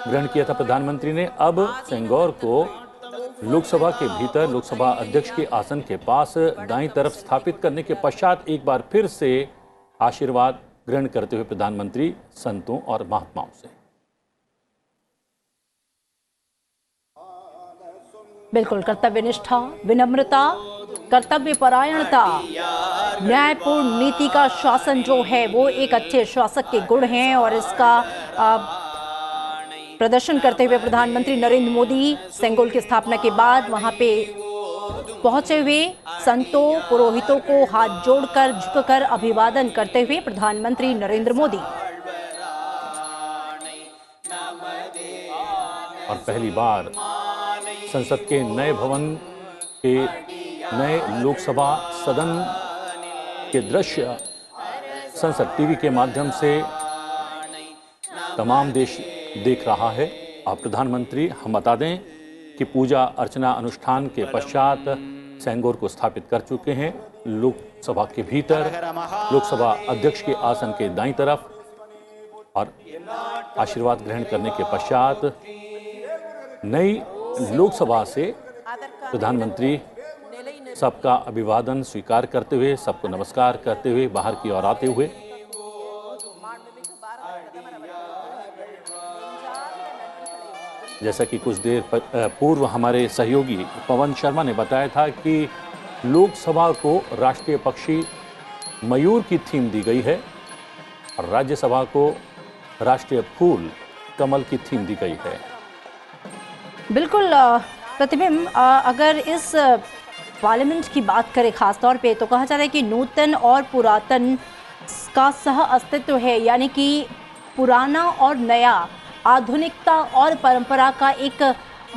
ग्रहण किया था प्रधानमंत्री ने। अब सेंगोर को लोकसभा के भीतर लोकसभा अध्यक्ष के आसन के पास दाईं तरफ स्थापित करने के पश्चात एक बार फिर से आशीर्वाद ग्रहण करते हुए प्रधानमंत्री संतों और महात्माओं से। बिल्कुल, कर्तव्य निष्ठा, विनम्रता, कर्तव्य परायणता, न्यायपूर्ण नीति का शासन जो है वो एक अच्छे शासक के गुण हैं, और इसका प्रदर्शन करते हुए प्रधानमंत्री नरेंद्र मोदी सेंगोल की स्थापना के बाद वहां पे पहुंचे हुए संतों, पुरोहितों को हाथ जोड़कर, झुककर अभिवादन करते हुए प्रधानमंत्री नरेंद्र मोदी। और पहली बार संसद के नए भवन के नए लोकसभा सदन के दृश्य संसद टीवी के माध्यम से तमाम देश देख रहा है। और प्रधानमंत्री, हम बता दें कि पूजा अर्चना अनुष्ठान के पश्चात सेंगोर को स्थापित कर चुके हैं लोकसभा के भीतर, लोकसभा अध्यक्ष के आसन के दाईं तरफ। और आशीर्वाद ग्रहण करने के पश्चात नई लोकसभा से प्रधानमंत्री सबका अभिवादन स्वीकार करते हुए, सबको नमस्कार करते हुए बाहर की ओर आते हुए जैसा कि कुछ देर पूर्व हमारे सहयोगी पवन शर्मा ने बताया था कि लोकसभा को राष्ट्रीय पक्षी मयूर की थीम दी गई है और राज्यसभा को राष्ट्रीय फूल कमल की थीम दी गई है। बिल्कुल प्रतिबिंब, अगर इस पार्लियामेंट की बात करें खास तौर पे, तो कहा जाता है कि नूतन और पुरातन का सह अस्तित्व है, यानी कि पुराना और नया, आधुनिकता और परंपरा का एक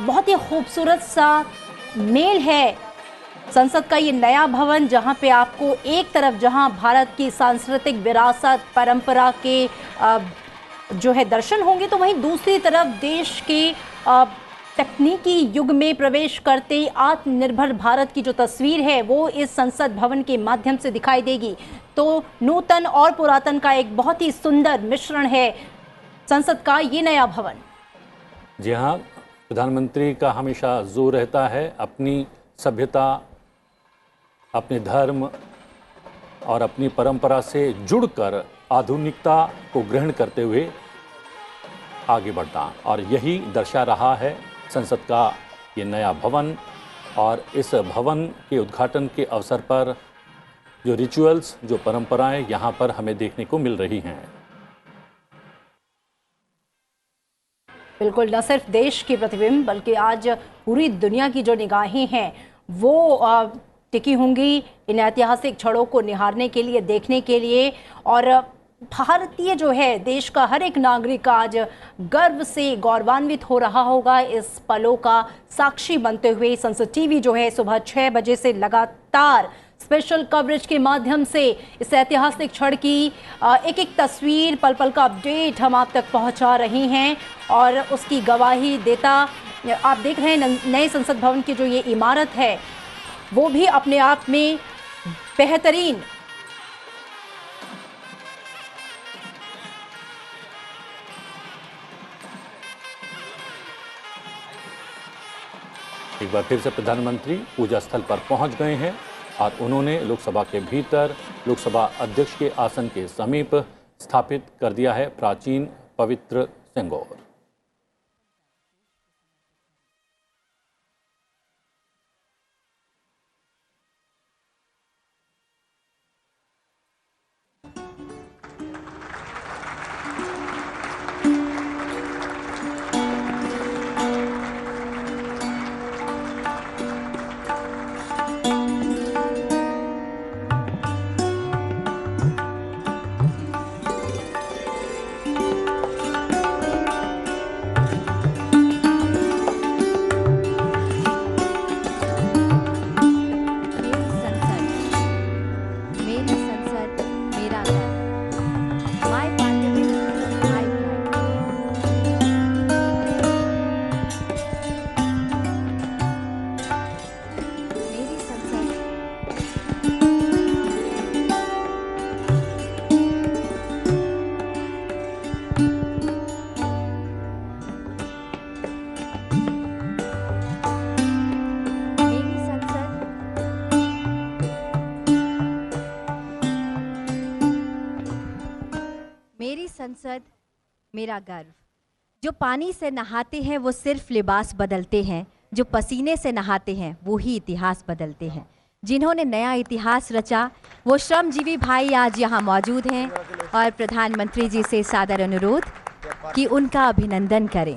बहुत ही खूबसूरत सा मेल है। संसद का ये नया भवन, जहाँ पे आपको एक तरफ जहाँ भारत की सांस्कृतिक विरासत, परंपरा के जो है दर्शन होंगे, तो वहीं दूसरी तरफ देश के तकनीकी युग में प्रवेश करते आत्मनिर्भर भारत की जो तस्वीर है वो इस संसद भवन के माध्यम से दिखाई देगी। तो नूतन और पुरातन का एक बहुत ही सुंदर मिश्रण है संसद का ये नया भवन। जी हाँ, प्रधानमंत्री का हमेशा जोर रहता है अपनी सभ्यता, अपने धर्म और अपनी परंपरा से जुड़कर आधुनिकता को ग्रहण करते हुए आगे बढ़ना, और यही दर्शा रहा है संसद का ये नया भवन। और इस भवन के उद्घाटन के अवसर पर जो रिचुअल्स, जो परंपराएं यहाँ पर हमें देखने को मिल रही हैं। बिल्कुल, न सिर्फ देश की प्रतिबिंब बल्कि आज पूरी दुनिया की जो निगाहें हैं वो टिकी होंगी इन ऐतिहासिक क्षणों को निहारने के लिए, देखने के लिए। और भारतीय जो है, देश का हर एक नागरिक आज गर्व से गौरवान्वित हो रहा होगा इस पलों का साक्षी बनते हुए। संसद टीवी जो है सुबह 6 बजे से लगातार स्पेशल कवरेज के माध्यम से इस ऐतिहासिक क्षण की एक एक तस्वीर, पल पल का अपडेट हम आप तक पहुंचा रहे हैं और उसकी गवाही देता आप देख रहे हैं। नए संसद भवन की जो ये इमारत है वो भी अपने आप में बेहतरीन। एक बार फिर से प्रधानमंत्री पूजा स्थल पर पहुंच गए हैं और उन्होंने लोकसभा के भीतर लोकसभा अध्यक्ष के आसन के समीप स्थापित कर दिया है प्राचीन पवित्र सिंगोर। संसद मेरा गर्व। जो पानी से नहाते हैं वो सिर्फ लिबास बदलते हैं, जो पसीने से नहाते हैं वो ही इतिहास बदलते हैं। जिन्होंने नया इतिहास रचा वो श्रमजीवी भाई आज यहाँ मौजूद हैं और प्रधानमंत्री जी से सादर अनुरोध कि उनका अभिनंदन करें।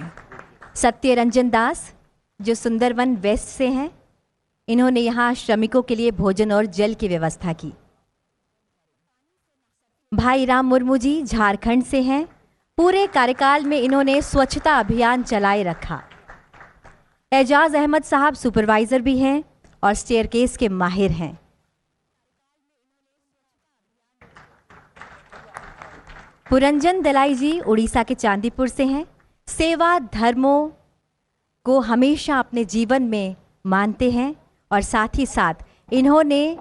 सत्यरंजन दास जो सुंदरवन वेस्ट से हैं, इन्होंने यहाँ श्रमिकों के लिए भोजन और जल की व्यवस्था की। भाई राम मुर्मू जी झारखंड से हैं, पूरे कार्यकाल में इन्होंने स्वच्छता अभियान चलाए रखा। एजाज अहमद साहब सुपरवाइजर भी हैं और स्टेयरकेस के माहिर हैं। पुरंजन दलाई जी उड़ीसा के चांदीपुर से हैं, सेवा धर्मों को हमेशा अपने जीवन में मानते हैं और साथ ही साथ इन्होंने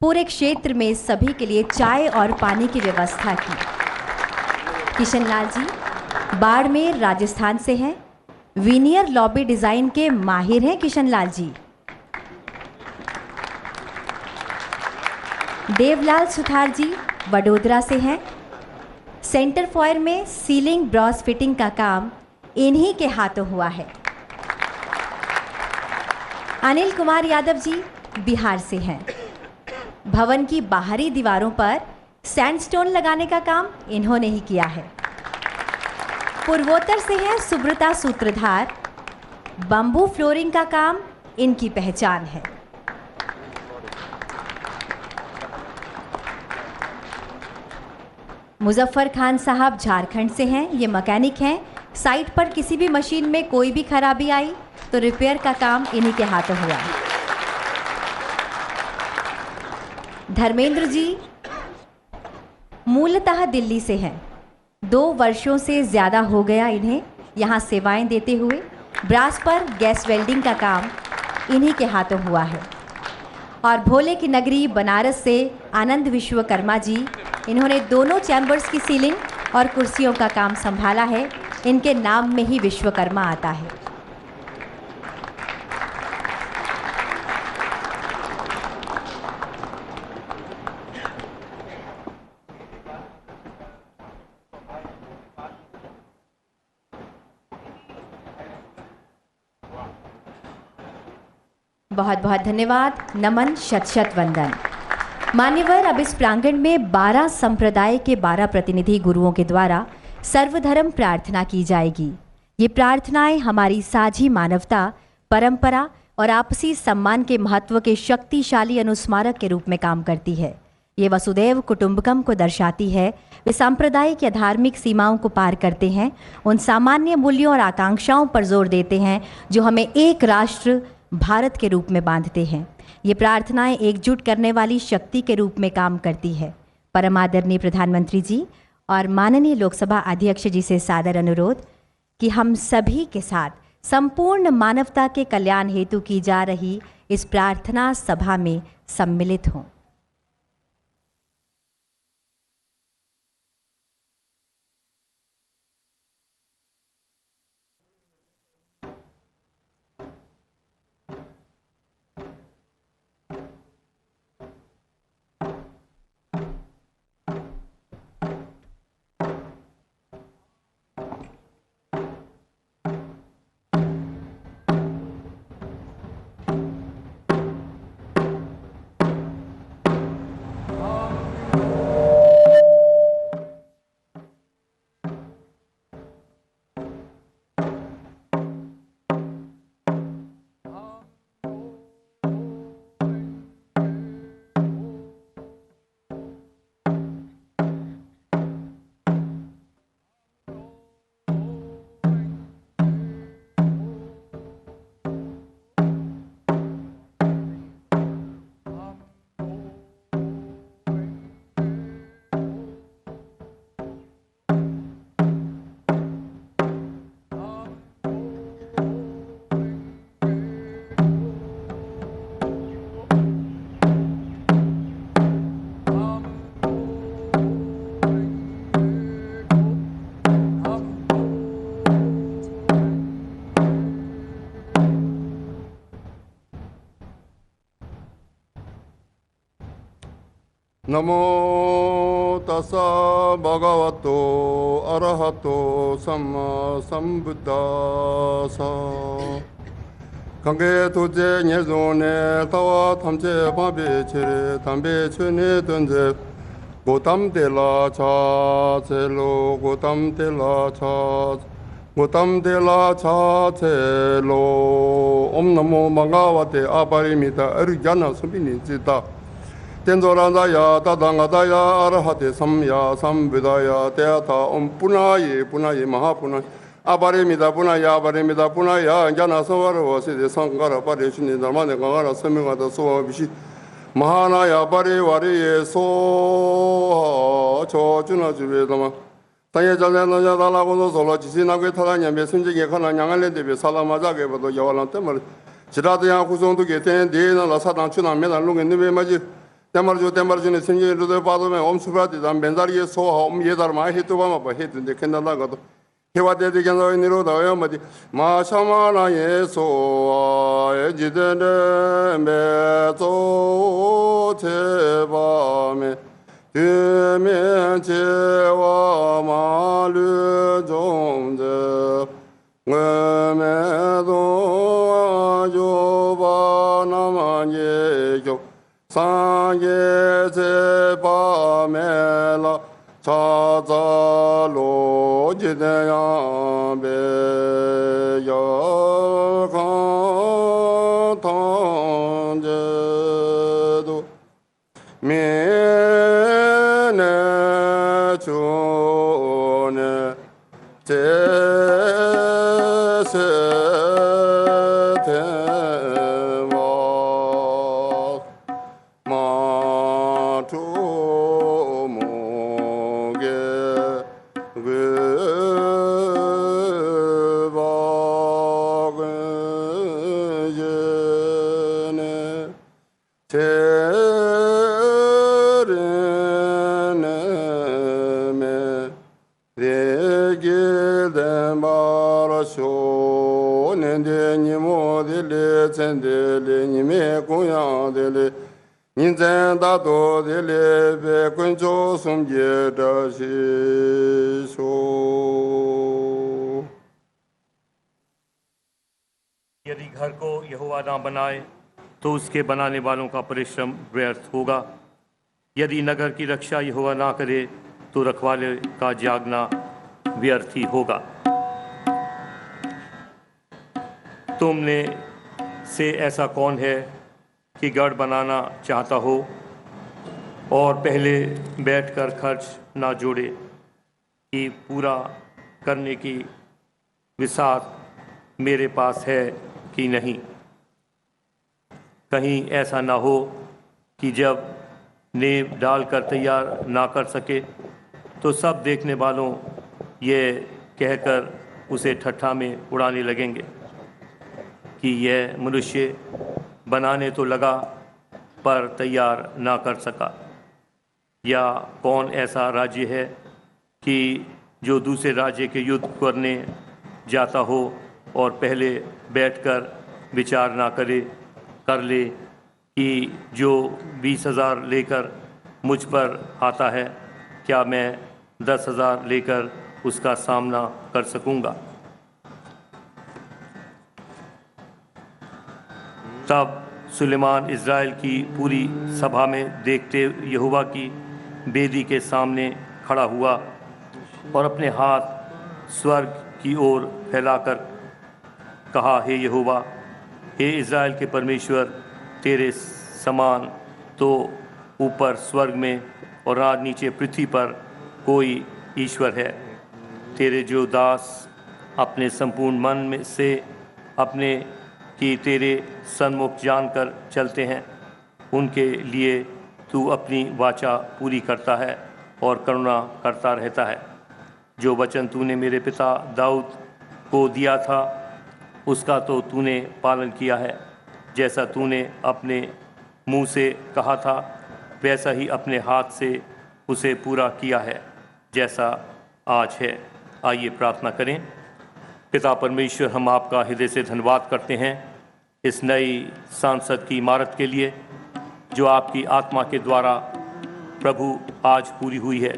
पूरे क्षेत्र में सभी के लिए चाय और पानी की व्यवस्था की। किशन लाल जी बाड़मेर राजस्थान से हैं, वीनियर लॉबी डिजाइन के माहिर हैं किशन लाल जी। देवलाल सुथार जी वडोदरा से हैं, सेंटर फॉयर में सीलिंग ब्रॉस फिटिंग का काम इन्हीं के हाथों हुआ है। अनिल कुमार यादव जी बिहार से हैं, भवन की बाहरी दीवारों पर सैंडस्टोन लगाने का काम इन्होंने ही किया है। पूर्वोत्तर से हैं सुब्रता सूत्रधार, बंबू फ्लोरिंग का काम इनकी पहचान है। मुजफ्फर खान साहब झारखंड से हैं, ये मैकेनिक हैं। साइट पर किसी भी मशीन में कोई भी खराबी आई तो रिपेयर का काम इन्हीं के हाथों हुआ। धर्मेंद्र जी मूलतः दिल्ली से हैं, 2 वर्षों से ज़्यादा हो गया इन्हें यहाँ सेवाएं देते हुए। ब्रास पर गैस वेल्डिंग का काम इन्हीं के हाथों हुआ है। और भोले की नगरी बनारस से आनंद विश्वकर्मा जी, इन्होंने दोनों चैम्बर्स की सीलिंग और कुर्सियों का काम संभाला है। इनके नाम में ही विश्वकर्मा आता है। बहुत बहुत धन्यवाद, नमन, शत शत वंदन। मान्यवर, अब इस प्रांगण में 12 संप्रदाय के 12 प्रतिनिधि गुरुओं के द्वारा सर्वधर्म प्रार्थना की जाएगी। ये प्रार्थनाएं हमारी साझी मानवता, परंपरा और आपसी सम्मान के महत्व के शक्तिशाली अनुस्मारक के रूप में काम करती है। ये वसुदैव कुटुंबकम को दर्शाती है। वे सांप्रदायिक या धार्मिक सीमाओं को पार करते हैं, उन सामान्य मूल्यों और आकांक्षाओं पर जोर देते हैं जो हमें एक राष्ट्र भारत के रूप में बांधते हैं। ये प्रार्थनाएं एकजुट करने वाली शक्ति के रूप में काम करती है। परम आदरणीय प्रधानमंत्री जी और माननीय लोकसभा अध्यक्ष जी से सादर अनुरोध कि हम सभी के साथ संपूर्ण मानवता के कल्याण हेतु की जा रही इस प्रार्थना सभा में सम्मिलित हों। नमो तस्सा भगवतो अरहतो सम्मा संबुद्धासा कंगे तुझे न्यजोने तवा थमचे पाबे छरे थम्बे छने तुंजे गोतम तेला छा चलो गोतम तेला छा गोतम तेला छा चलो ओम नमो भगवते अपरिमिता अर्जन सुबिनि चिता तेंजोरादाया तादांगादाया अरहते सम्या संविदाया तेथा ओम पुनाये महापुनाय अपरिमिता अपरिमिता पुनाया जना सवरवसिदे संगार परिशुनि धर्माने गंगारा समिगादा सोविशि महानाया परिवारे सो 초주나 주베다마 땅에 잘내는 자달라고도 솔로 지시나게 타다냐며 순직에 가나 양알레데베 살라마자게 봐도 여발란 때말 지라드야 구성도게 되는 사당 추나 매달 롱에 네베 맞이 때말주네 생계로도 받으면 엄수라디다 맨다리에 소하 예달마 해도바마 봐 해든데 kendala가도 해와데데 견도니로 다요 마디 마샤마나 예소 에지데네 메조 제바메 유면제와 마르 종제 응메도 조바나마예교 상예제바메라 자자로 지대야베여강탄제도 미네주네 님의 공양들이 인zen다도들이 백군조 숨겨다시소 यदि घर को यहोवा ना बनाए तो उसके बनाने वालों का परिश्रम व्यर्थ होगा। यदि नगर की रक्षा यहोवा ना करे तो रखवाले का जागना व्यर्थ ही होगा। तुमने से ऐसा कौन है कि गढ़ बनाना चाहता हो और पहले बैठकर खर्च ना जोड़े कि पूरा करने की विसात मेरे पास है कि नहीं। कहीं ऐसा ना हो कि जब नींव डालकर तैयार ना कर सके तो सब देखने वालों ये कहकर उसे ठट्ठा में उड़ाने लगेंगे कि यह मनुष्य बनाने तो लगा पर तैयार ना कर सका। या कौन ऐसा राज्य है कि जो दूसरे राज्य के युद्ध करने जाता हो और पहले बैठकर विचार ना कर ले कि जो 20,000 लेकर मुझ पर आता है क्या मैं 10,000 लेकर उसका सामना कर सकूंगा। तब सुलेमान इज़राइल की पूरी सभा में देखते यहोवा की बेदी के सामने खड़ा हुआ और अपने हाथ स्वर्ग की ओर फैलाकर कहा, हे यहोवा, हे इज़राइल के परमेश्वर, तेरे समान तो ऊपर स्वर्ग में और ना नीचे पृथ्वी पर कोई ईश्वर है। तेरे जो दास अपने संपूर्ण मन में से अपने कि तेरे सन्मुख जानकर चलते हैं, उनके लिए तू अपनी वाचा पूरी करता है और करुणा करता रहता है। जो वचन तूने मेरे पिता दाऊद को दिया था उसका तो तूने पालन किया है। जैसा तूने अपने मुंह से कहा था वैसा ही अपने हाथ से उसे पूरा किया है जैसा आज है। आइए प्रार्थना करें। पिता परमेश्वर, हम आपका हृदय से धन्यवाद करते हैं इस नई सांसद की इमारत के लिए जो आपकी आत्मा के द्वारा प्रभु आज पूरी हुई है।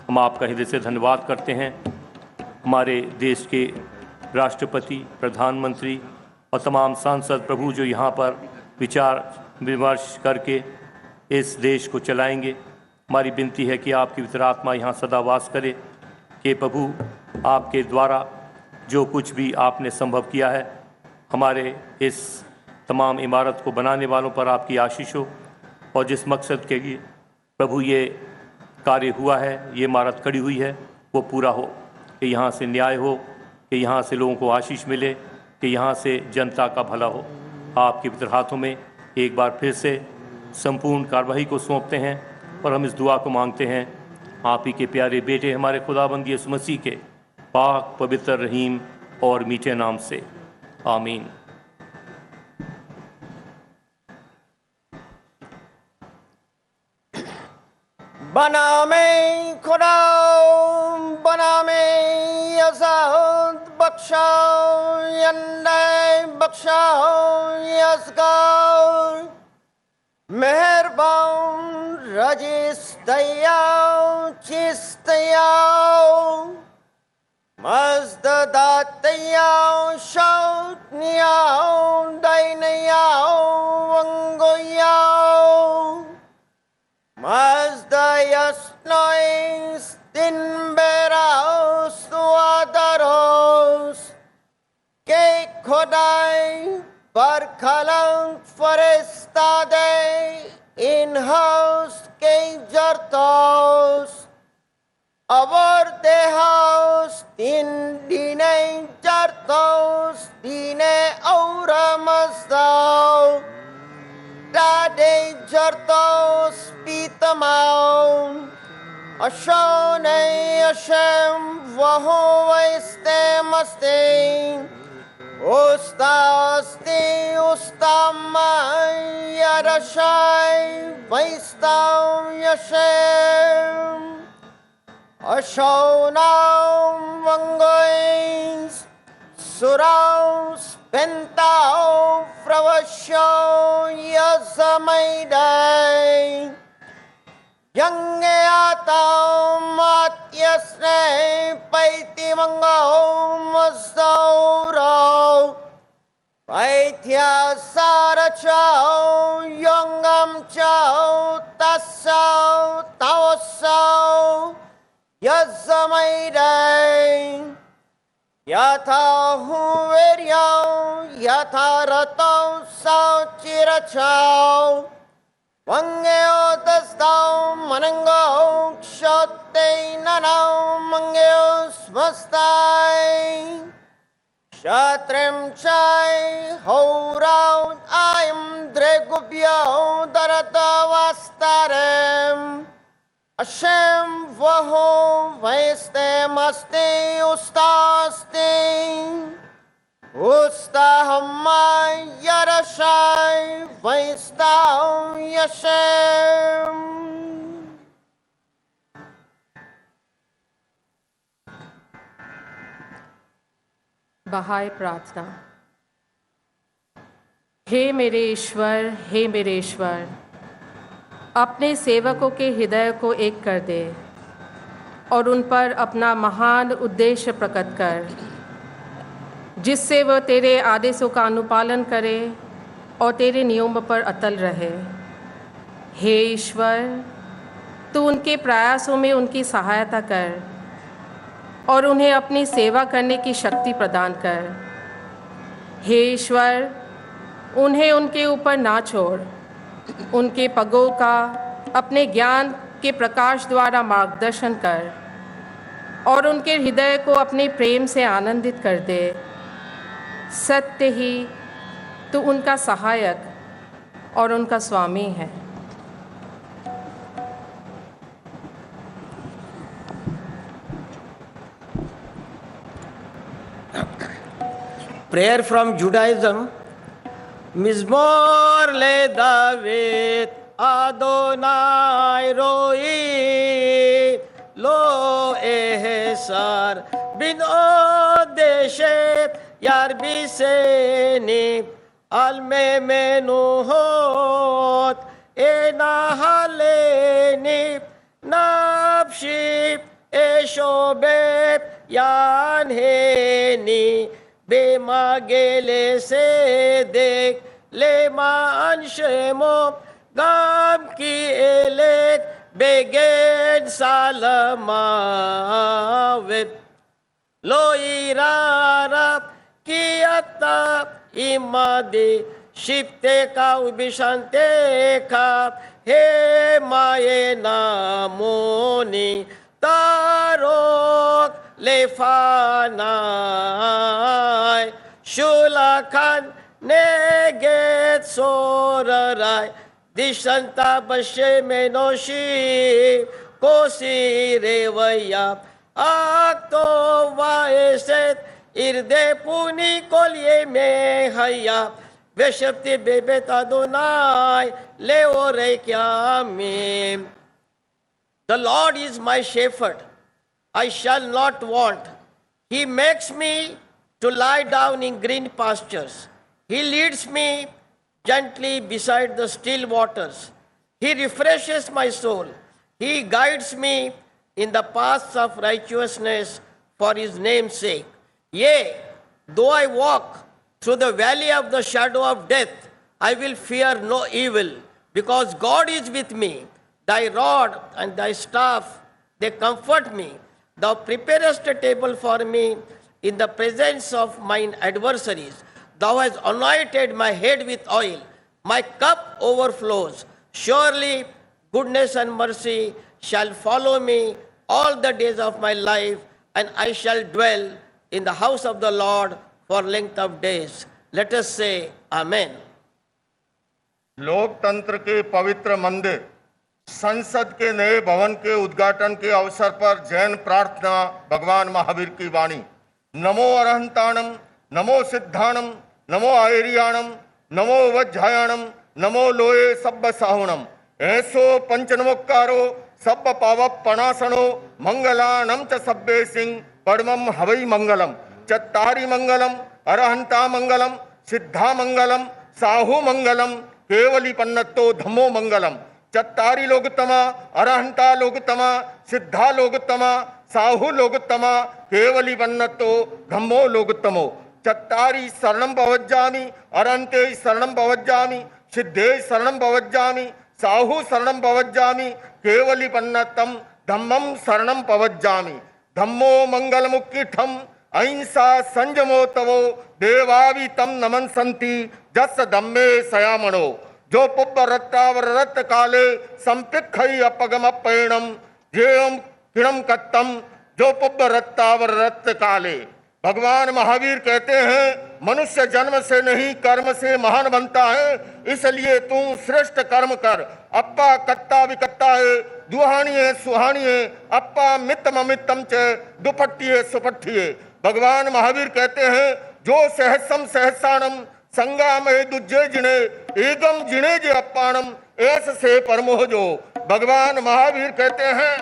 हम आपका हृदय से धन्यवाद करते हैं हमारे देश के राष्ट्रपति, प्रधानमंत्री और तमाम सांसद प्रभु जो यहाँ पर विचार विमर्श करके इस देश को चलाएंगे। हमारी विनती है कि आपकी पवित्र आत्मा यहाँ सदा वास करे कि प्रभु आपके द्वारा जो कुछ भी आपने संभव किया है हमारे इस तमाम इमारत को बनाने वालों पर आपकी आशीष हो और जिस मकसद के लिए प्रभु ये कार्य हुआ है, ये इमारत खड़ी हुई है, वो पूरा हो, कि यहाँ से न्याय हो, कि यहाँ से लोगों को आशीष मिले, कि यहाँ से जनता का भला हो। आपके पवित्र हाथों में एक बार फिर से संपूर्ण कार्रवाई को सौंपते हैं और हम इस दुआ को मांगते हैं आप ही के प्यारे बेटे हमारे खुदाबंद यीशु मसीह के पाक, पवित्र, रहीम और मीठे नाम से, आमीन। बना में खुदा, बना में यज़ाद बख्शा, यन्ने बख्शा यज़गार, मेहरबान रजिस्तया चिस्तया, मज़ददातया शौतनिया दैनया वंगोया, Mazdayasnois dinberaus tuadaros, que kodai barkalang forestade in house que jartos, abor de house din dine jartos dine aura mazdao. Dade jartos pitamau, ashone ashem vahovaiste maste, ustasti ustamai yarashai vaistam yashem, ashonam vangois suraus pentao fravasho yazamaidai, yange atao matyasne paiti mangao mazauro, paitya sarachao yongam chao tasao taosao yazamaidai, Yatha huveryao, yatha ratao sao chirachao, Wangeo tastau manango kshote nanau mangeo svastai Shatrim chai horaut aim dregubyo darata vastarem Hashem vaho vaistem asti ustasti Ustahamai yarashai vaistau yashem बहाई प्रार्थना। हे मेरे ईश्वर, अपने सेवकों के हृदय को एक कर दे और उन पर अपना महान उद्देश्य प्रकट कर, जिससे वह तेरे आदेशों का अनुपालन करे और तेरे नियम पर अटल रहे। हे ईश्वर, तू उनके प्रयासों में उनकी सहायता कर और उन्हें अपनी सेवा करने की शक्ति प्रदान कर। हे ईश्वर, उन्हें उनके ऊपर ना छोड़, उनके पगों का अपने ज्ञान के प्रकाश द्वारा मार्गदर्शन कर और उनके हृदय को अपने प्रेम से आनंदित कर दे। सत्य ही तू उनका सहायक और उनका स्वामी है। Prayer from Judaism. Mizmor le David Adonai roi lo ehsar bin odeshe yarbiseni al menuhot enahaleni nafshi eshobe yanheni במגלה סדק למען שמו גם כי אלך בגן סלמוות לא יירא רע כי אתה עמדי שבטך ובשענתך המה ינמוני תרוק לפניי שולחן נגד צורריי דשנת בשם אנושי כוסי רוויה אכתוב ואשת ירדפוני כל ימי חייו ושבתי בבית אדוני לאורך ימים. The Lord is my shepherd, I shall not want. He makes me to lie down in green pastures. He leads me gently beside the still waters. He refreshes my soul. He guides me in the paths of righteousness for his name's sake. Yea, though I walk through the valley of the shadow of death, I will fear no evil, because God is with me. Thy rod and thy staff, they comfort me. Thou preparest a table for me in the presence of mine adversaries. Thou hast anointed my head with oil. My cup overflows. Surely goodness and mercy shall follow me all the days of my life, and I shall dwell in the house of the Lord for length of days. Let us say Amen. लोकतंत्र के पवित्र मंदिर संसद के नए भवन के उद्घाटन के अवसर पर जैन प्रार्थना भगवान महावीर की वाणी। नमो अरहंताणम, नमो सिद्धाणम, नमो आयरियाणम, नमो वज्जायाणम, नमो लोये सब्ब साहुणम। ऐसो पंचनमोक्कारो सब्ब पावप पणासनो मंगलानम च सब्बे सिंह पड़मम हवई मंगलम। चत्तारी मंगलम, अरहंता मंगलम, सिद्धा मंगलम, साहु मंगलम, केवली पन्नत्तो धम्मो मंगलम। चत्तारी लोकतमा, अरहंता लोकतमा, सिद्धा लोकतमा, साहु लोकतमा, केवली वन्नतो धम्मो लोकतमो। चत्तारी शरणं भवज्जामि, अरहंते शरणं भवज्जामि, सिद्धे शरणं भवज्जामि, साहु शरणं भवज्जामि, केवली वन्नतम धम्मं शरणं भवज्जामि। धम्मो मंगलमुक्किठम अहिंसा संयमो तवो देवावि तम नमन संति जस धम्मे सयामणो। जो पुब्ब रत्तावर रत्त काले संपिखई अपगम पैणम जेयम किणम कत्तम जो पुब्ब रत्तावर रत्त काले। भगवान महावीर कहते हैं मनुष्य जन्म से नहीं कर्म से महान बनता है, इसलिए तू श्रेष्ठ कर्म कर। अप्पा कत्ता विकत्ता है दुहानिये सुहानिये अप्पा मित्तम अमित्तम च दुपट्टिये सुपट्टिये। भगवान महावीर कहते हैं जो सहस्रम सहस्राणम संगामहे दुज्जे जिणे एगम जिणे जे अप्पाणम ऐस से परमोह जो। भगवान महावीर कहते हैं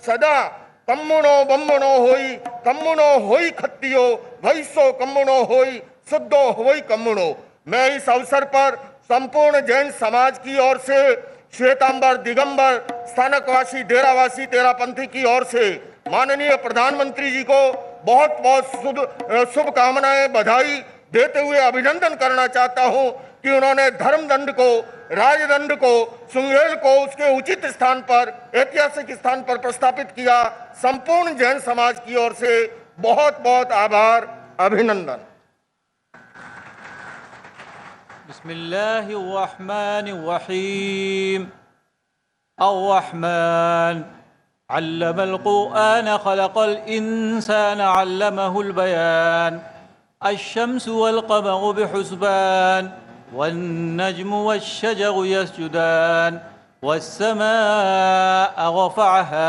सदा कम्मुणो बम्मुणो होई खत्तियो वैसो कम्मुणो होई शुद्धो होई कम्मुणो। मैं इस अवसर पर संपूर्ण जैन समाज की ओर से, श्वेतांबर दिगंबर स्थानकवासी डेरावासी तेरापंथी की ओर से माननीय प्रधानमंत्री जी को बहुत बहुत शुभकामनाएं बधाई देते हुए अभिनंदन करना चाहता हूं कि उन्होंने धर्मदंड को, राजदंड को, सुंगेल को उसके उचित स्थान पर, ऐतिहासिक स्थान पर प्रस्थापित किया। संपूर्ण जैन समाज की ओर से बहुत बहुत आभार, अभिनंदन। बिस्मिल्लाहिर्रहमानिर्रहीम। अर्रहमान अल्लमल कुरआन खलक़ल इंसान अल्लमहुल बयान। अश्शम्सु वल क़मरु बिहुस्बान वन्नज्मु वश्शजरु यस्जुदान वस्समाअ रफ़अहा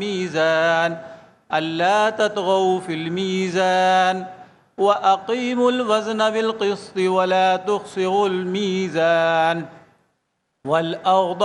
मीज़ान अल्ला ततग़ौ फ़िल मीज़ान वअक़ीमुल वज़न बिलक़िस्ति वला तुख़सिरुल मीज़ान वल अर्ज़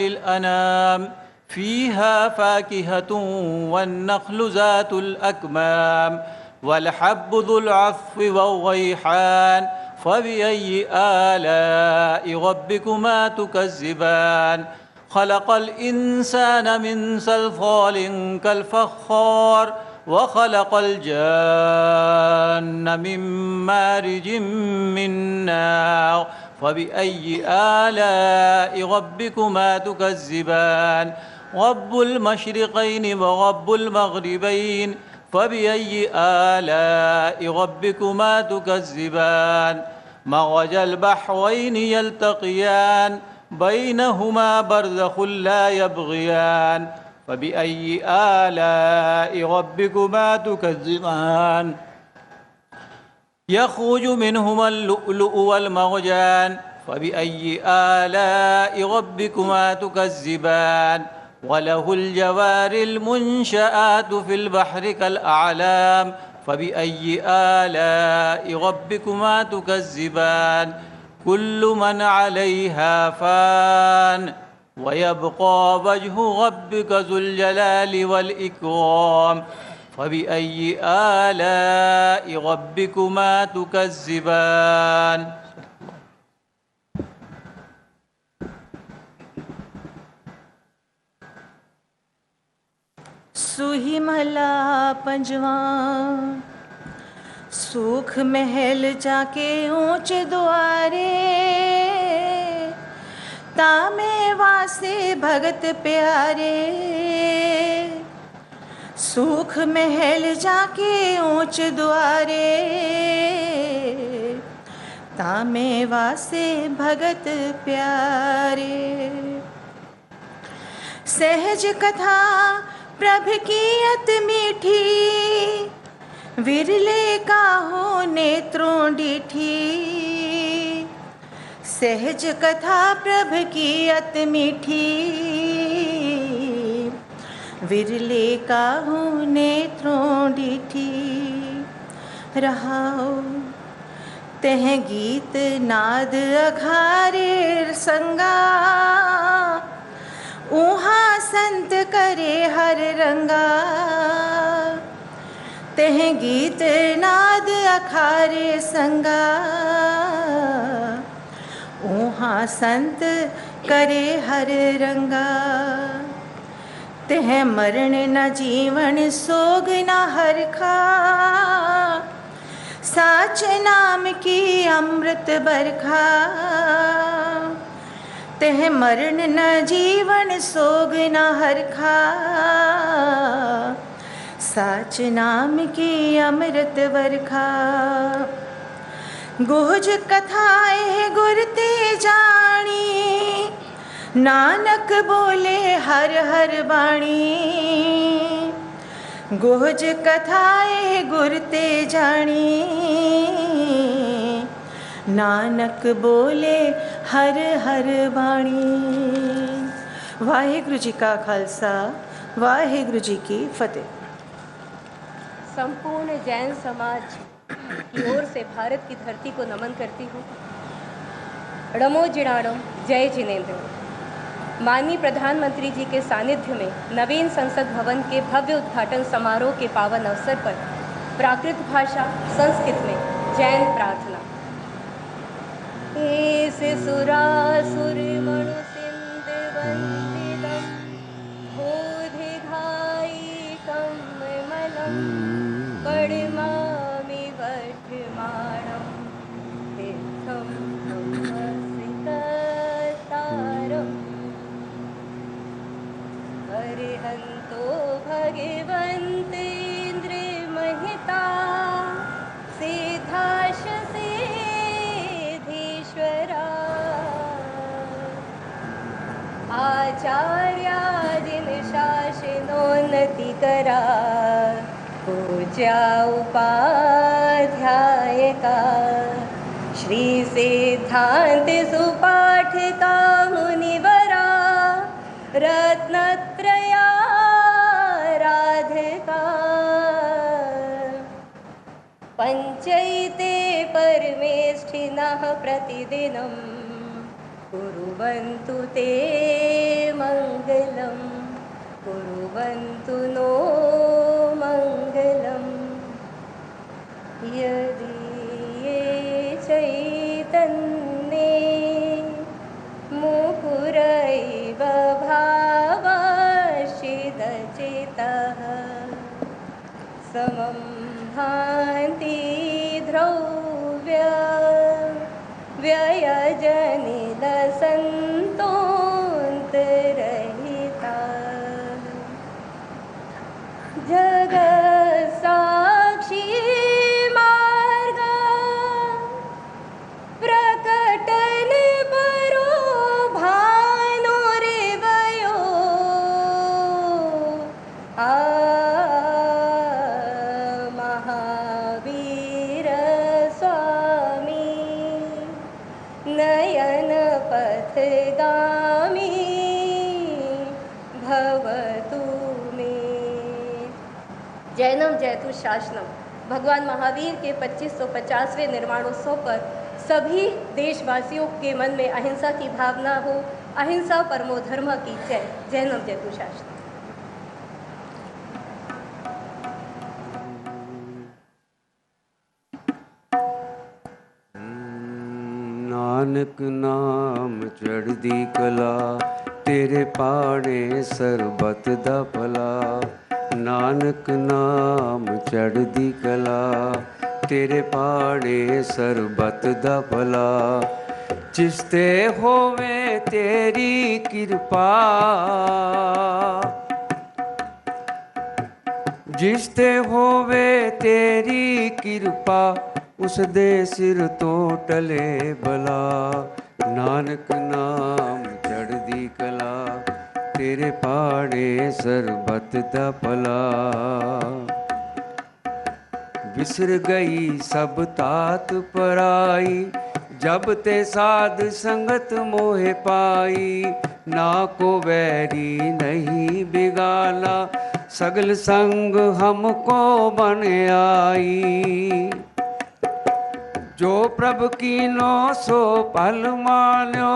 लिलअनाम फ़ीहा फ़ाकिहतुन वन्नख़्लु ज़ातुल अकमाम वलहब्बु ज़ुल अस्फ़ि वर्रैहान फ़बिअय्यि आलाइ रब्बिकुमा तुकज़्ज़िबान। खलक़ल इंसान मिन सल्सालिन कल फ़ख़्ख़ार व खलक़ल जान्न मिन मारिजिन मिन नार फ़बिअय्यि आलाइ रब्बिकुमा तुकज़्ज़िबान। रब्बुल मशरिक़ैनि व रब्बुल मग़रिबैनि फ़बिअय्यि आलाइ रब्बिकुमा तुकज़्ज़िबान। मरजल बहरैनि यल्तक़ियान बैनहुमा बरज़ख़ुन ला यबग़ियान फ़बिअय्यि आलाइ रब्बिकुमा तुकज़्ज़िबान। यख़रुजु मिनहुमा लुअ्लुअु वल मरजान फ़बिअय्यि आलाइ रब्बिकुमा तुकज़्ज़िबान। वलहुल जवारिल मुंशआतु फ़िल बहरि कल अअलाम फ़बिअय्यि आलाइ रब्बिकुमा तुकज़्ज़िबान। कुल्लु मन अलैहा फ़ान व यब्क़ा वजहु रब्बिका ज़ुल जलालि वल इकराम फ़बिअय्यि आलाइ रब्बिकुमा तुकज़्ज़िबान। सुही महला पंजवा। सुख महल जाके ऊंचे द्वारे तामे वासे भगत प्यारे। सुख महल जाके ऊंचे द्वारे तामे वासे भगत प्यारे। सहज कथा प्रभ की अति मीठी विरले काहो नेत्रों डीठी। सहज कथा प्रभ की अति मीठी विरले काहो नेत्रों डीठी। रहाओ तह गीत नाद अघारे संगा ऊहा संत करे हर रंगा। तह गीत नाद अखारे संगा ऊहा संत करे हर रंगा। तह मरण न जीवन सोग न हरखा साच नाम की अमृत बरखा। तह मरण न जीवन सोग न हरखा साच नाम की अमृत बरखा। गुज कथाएं गुरते जानी, नानक बोले हर हर बाणी। गुज कथाएं गुरते जानी, नानक बोले हर हर बाणी। वाहिगुरु जी का खालसा, वाहिगुरु जी की फतेह। संपूर्ण जैन समाज की ओर से भारत की धरती को नमन करती हूँ। णमो जिणाणम, जय जिनेन्द्र। माननीय प्रधानमंत्री जी के सानिध्य में नवीन संसद भवन के भव्य उद्घाटन समारोह के पावन अवसर पर प्राकृत भाषा संस्कृत में जैन प्रार्थना। एस सुरासुर मणु सिंध वंदितम, बोधिघाई कमलम, पड़मामि वर्धमानम, तीर्थम नमस्कृतारम। अरिहंतो भगवन्तेन्द्र महिता, सिद्धाश सिद्धीश्वरा, आचार्यादीन शासनोन्नति करा, पूज्या उपाध्यायका, श्री सिद्धांत सुपाठिका मुनिवरा, रत्नत्रयाराधका, पंचैते परमेष्ठिनः प्रतिदिनं, कुर्वन्तु ते मङ्गलं, कुर्वन्तु नो मङ्गलम्। यदि ये चैतन्ये मुकुरैव भावाश्चिदचितः, समं भान्ति ध्रुव्य व्ययजनिलसन्तोऽन्तरहिता, जगत्साक्षी मार्ग प्रकटन परो भानुरिवयो, महावीर स्वामी नयन पथगामी भवतु मे। जैनम जयतु शासनम। भगवान महावीर के 2550वें निर्माणोत्सव पर सभी देशवासियों के मन में अहिंसा की भावना हो। अहिंसा परमो धर्म की जय। जैनम जयतु शासनम। नानक नाम चढ़दी कला, तेरे पाड़े सरबत दा भला। नानक नाम चढ़दी कला, तेरे पाड़े सरबत दा भला। जिसते होवे तेरी कृपा, जिसते होवे तेरी कृपा, उस दे सिर तो टले भला। नानक नाम चढ़दी कला, तेरे पाड़े सरबत दा भला। बिसर गई सब तात पराई, जब ते साध संगत मोहे पाई। ना को वैरी नहीं बिगाला, सगल संग हमको बन आई। जो प्रभु कीनो सो पल मान्यो,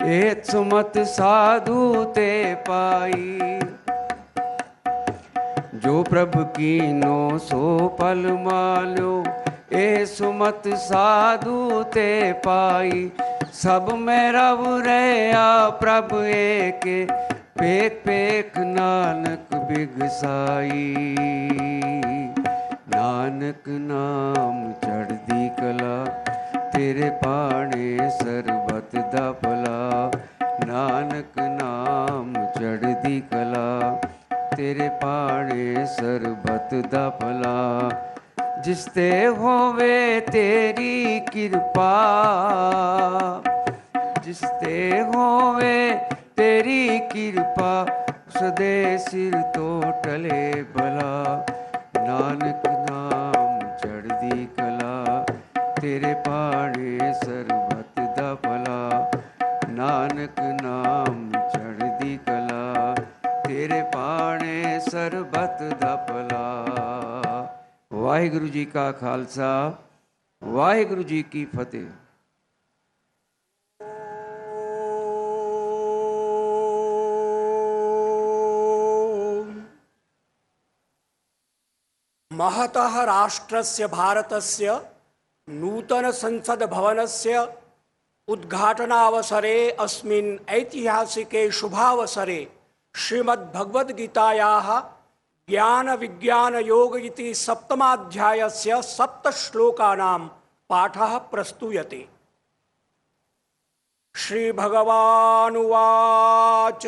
एक सुमत साधु ते पाई। जो प्रभु कीनो सो पल मान्यो, ए सुमत साधु ते पाई। सब में रव रहा प्रभु एक, पेख पेख नानक बिगसाई। नानक नाम चढ़दी कला, तेरे पाड़े सरबत दा भला। नानक नाम चढ़दी कला, तेरे पाड़े सरबत दा भला। जिस ते होवे तेरी कृपा, जिस ते होवे तेरी कृपा, सदे सिर तो टले भला। नानक नाम चढ़दी कला, तेरे पाणे सरबत दा भला। नानक नाम चढ़दी कला, तेरे पाणे सरबत दा भला। वाहिगुरु जी का खालसा, वाहिगुरु जी की फतेह। महतः राष्ट्रस्य भारतस्य नूतन संसद भवनस्य उद्घाटनावसरे अस्मिन् ऐतिहासिके शुभावसरे श्रीमद्भगवद्गीतायाः ज्ञान विज्ञान योग इति सप्तमाध्यायस्य 7 श्लोकानां पाठः प्रस्तूयते। श्रीभगवानुवाच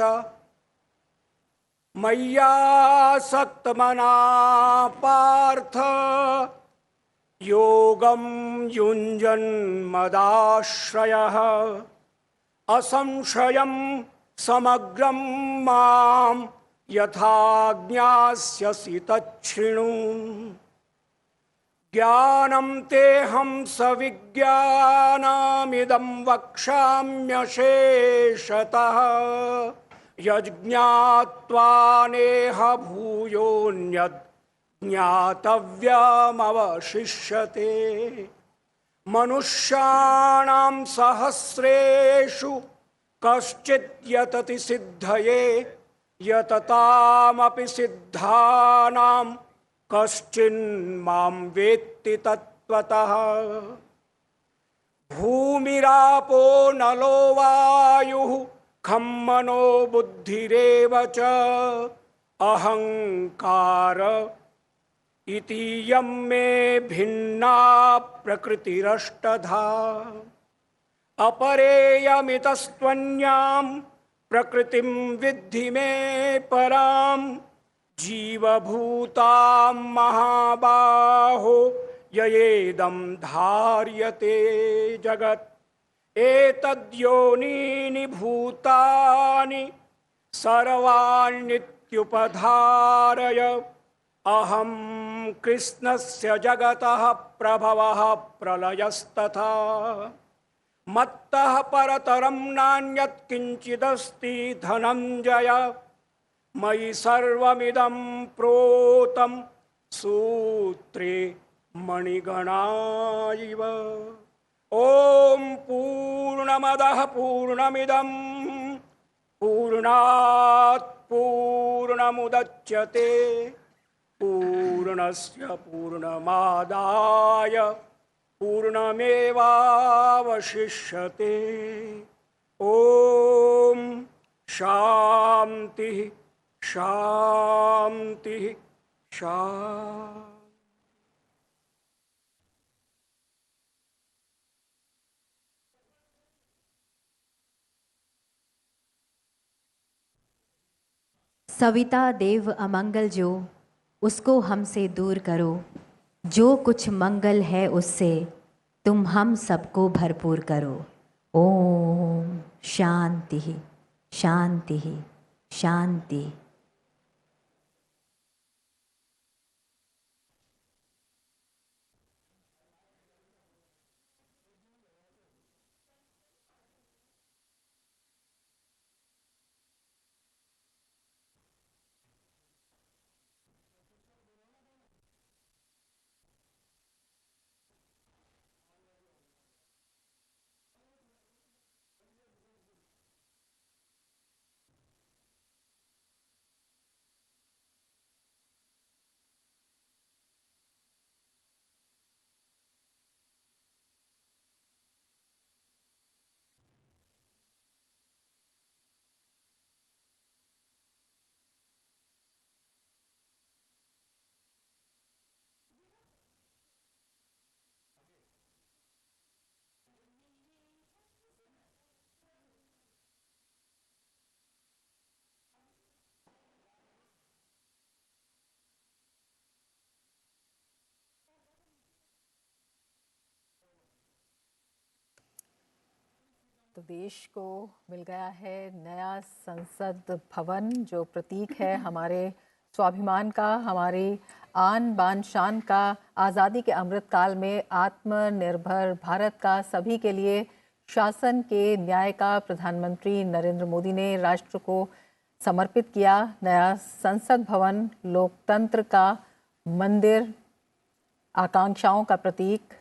मय्यासक्तमना पार्थ योगं युञ्जन्मदाश्रयः असंशयं समग्रं मां यथा ज्ञास्यसि तच्छृणु। ज्ञानं तेऽहं सविज्ञानमिदं वक्ष्याम्यशेषतः यज्ञात्वा नेह भूयोऽन्यत् ज्ञातव्यमवशिष्यते। मनुष्याणां सहस्रेषु कश्चित् यतति सिद्धये यततामपि सिद्धानां कश्चिन्मां वेत्ति तत्त्वतः। भूमिरापो नलो वायुः खं मनो बुद्धिरेव च अहंकार इतीयं मे भिन्ना प्रकृतिरष्टधा। अपरेयमितस्त्वन्यां प्रकृतिं विद्धि मे परां जीवभूतां महाबाहो ययेदं धार्यते जगत्। एतद्योनीनि भूतानि सर्वाण्यत्युपधारय अहं कृष्णस्य जगतः प्रभवः प्रलयस्तथा। मत्तः परतरं नान्यत् किञ्चिदस्ति धनञ्जय मयि सर्वमिदं प्रोतं सूत्रे मणिगणा इव। ओम पूर्णमदः पूर्णमिदं पूर्णात् पूर्णमुदच्यते पूर्णस्य पूर्णमादाय पूर्णमेवावशिष्यते। ओम शांति शांति शांति। सविता देव अमंगल जो, उसको हमसे दूर करो। जो कुछ मंगल है उससे तुम हम सबको भरपूर करो। ओम शांति शांति शांति। तो देश को मिल गया है नया संसद भवन, जो प्रतीक है हमारे स्वाभिमान का, हमारी आन बान शान का, आज़ादी के अमृत काल में आत्मनिर्भर भारत का, सभी के लिए शासन के न्याय का प्रधानमंत्री नरेंद्र मोदी ने राष्ट्र को समर्पित किया। नया संसद भवन लोकतंत्र का मंदिर, आकांक्षाओं का प्रतीक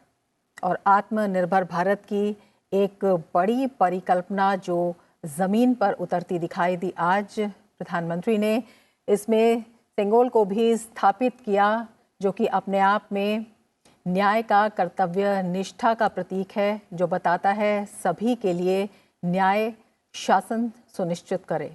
और आत्मनिर्भर भारत की एक बड़ी परिकल्पना जो ज़मीन पर उतरती दिखाई दी। आज प्रधानमंत्री ने इसमें सेंगोल को भी स्थापित किया, जो कि अपने आप में न्याय का, कर्तव्य निष्ठा का प्रतीक है, जो बताता है सभी के लिए न्याय शासन सुनिश्चित करे।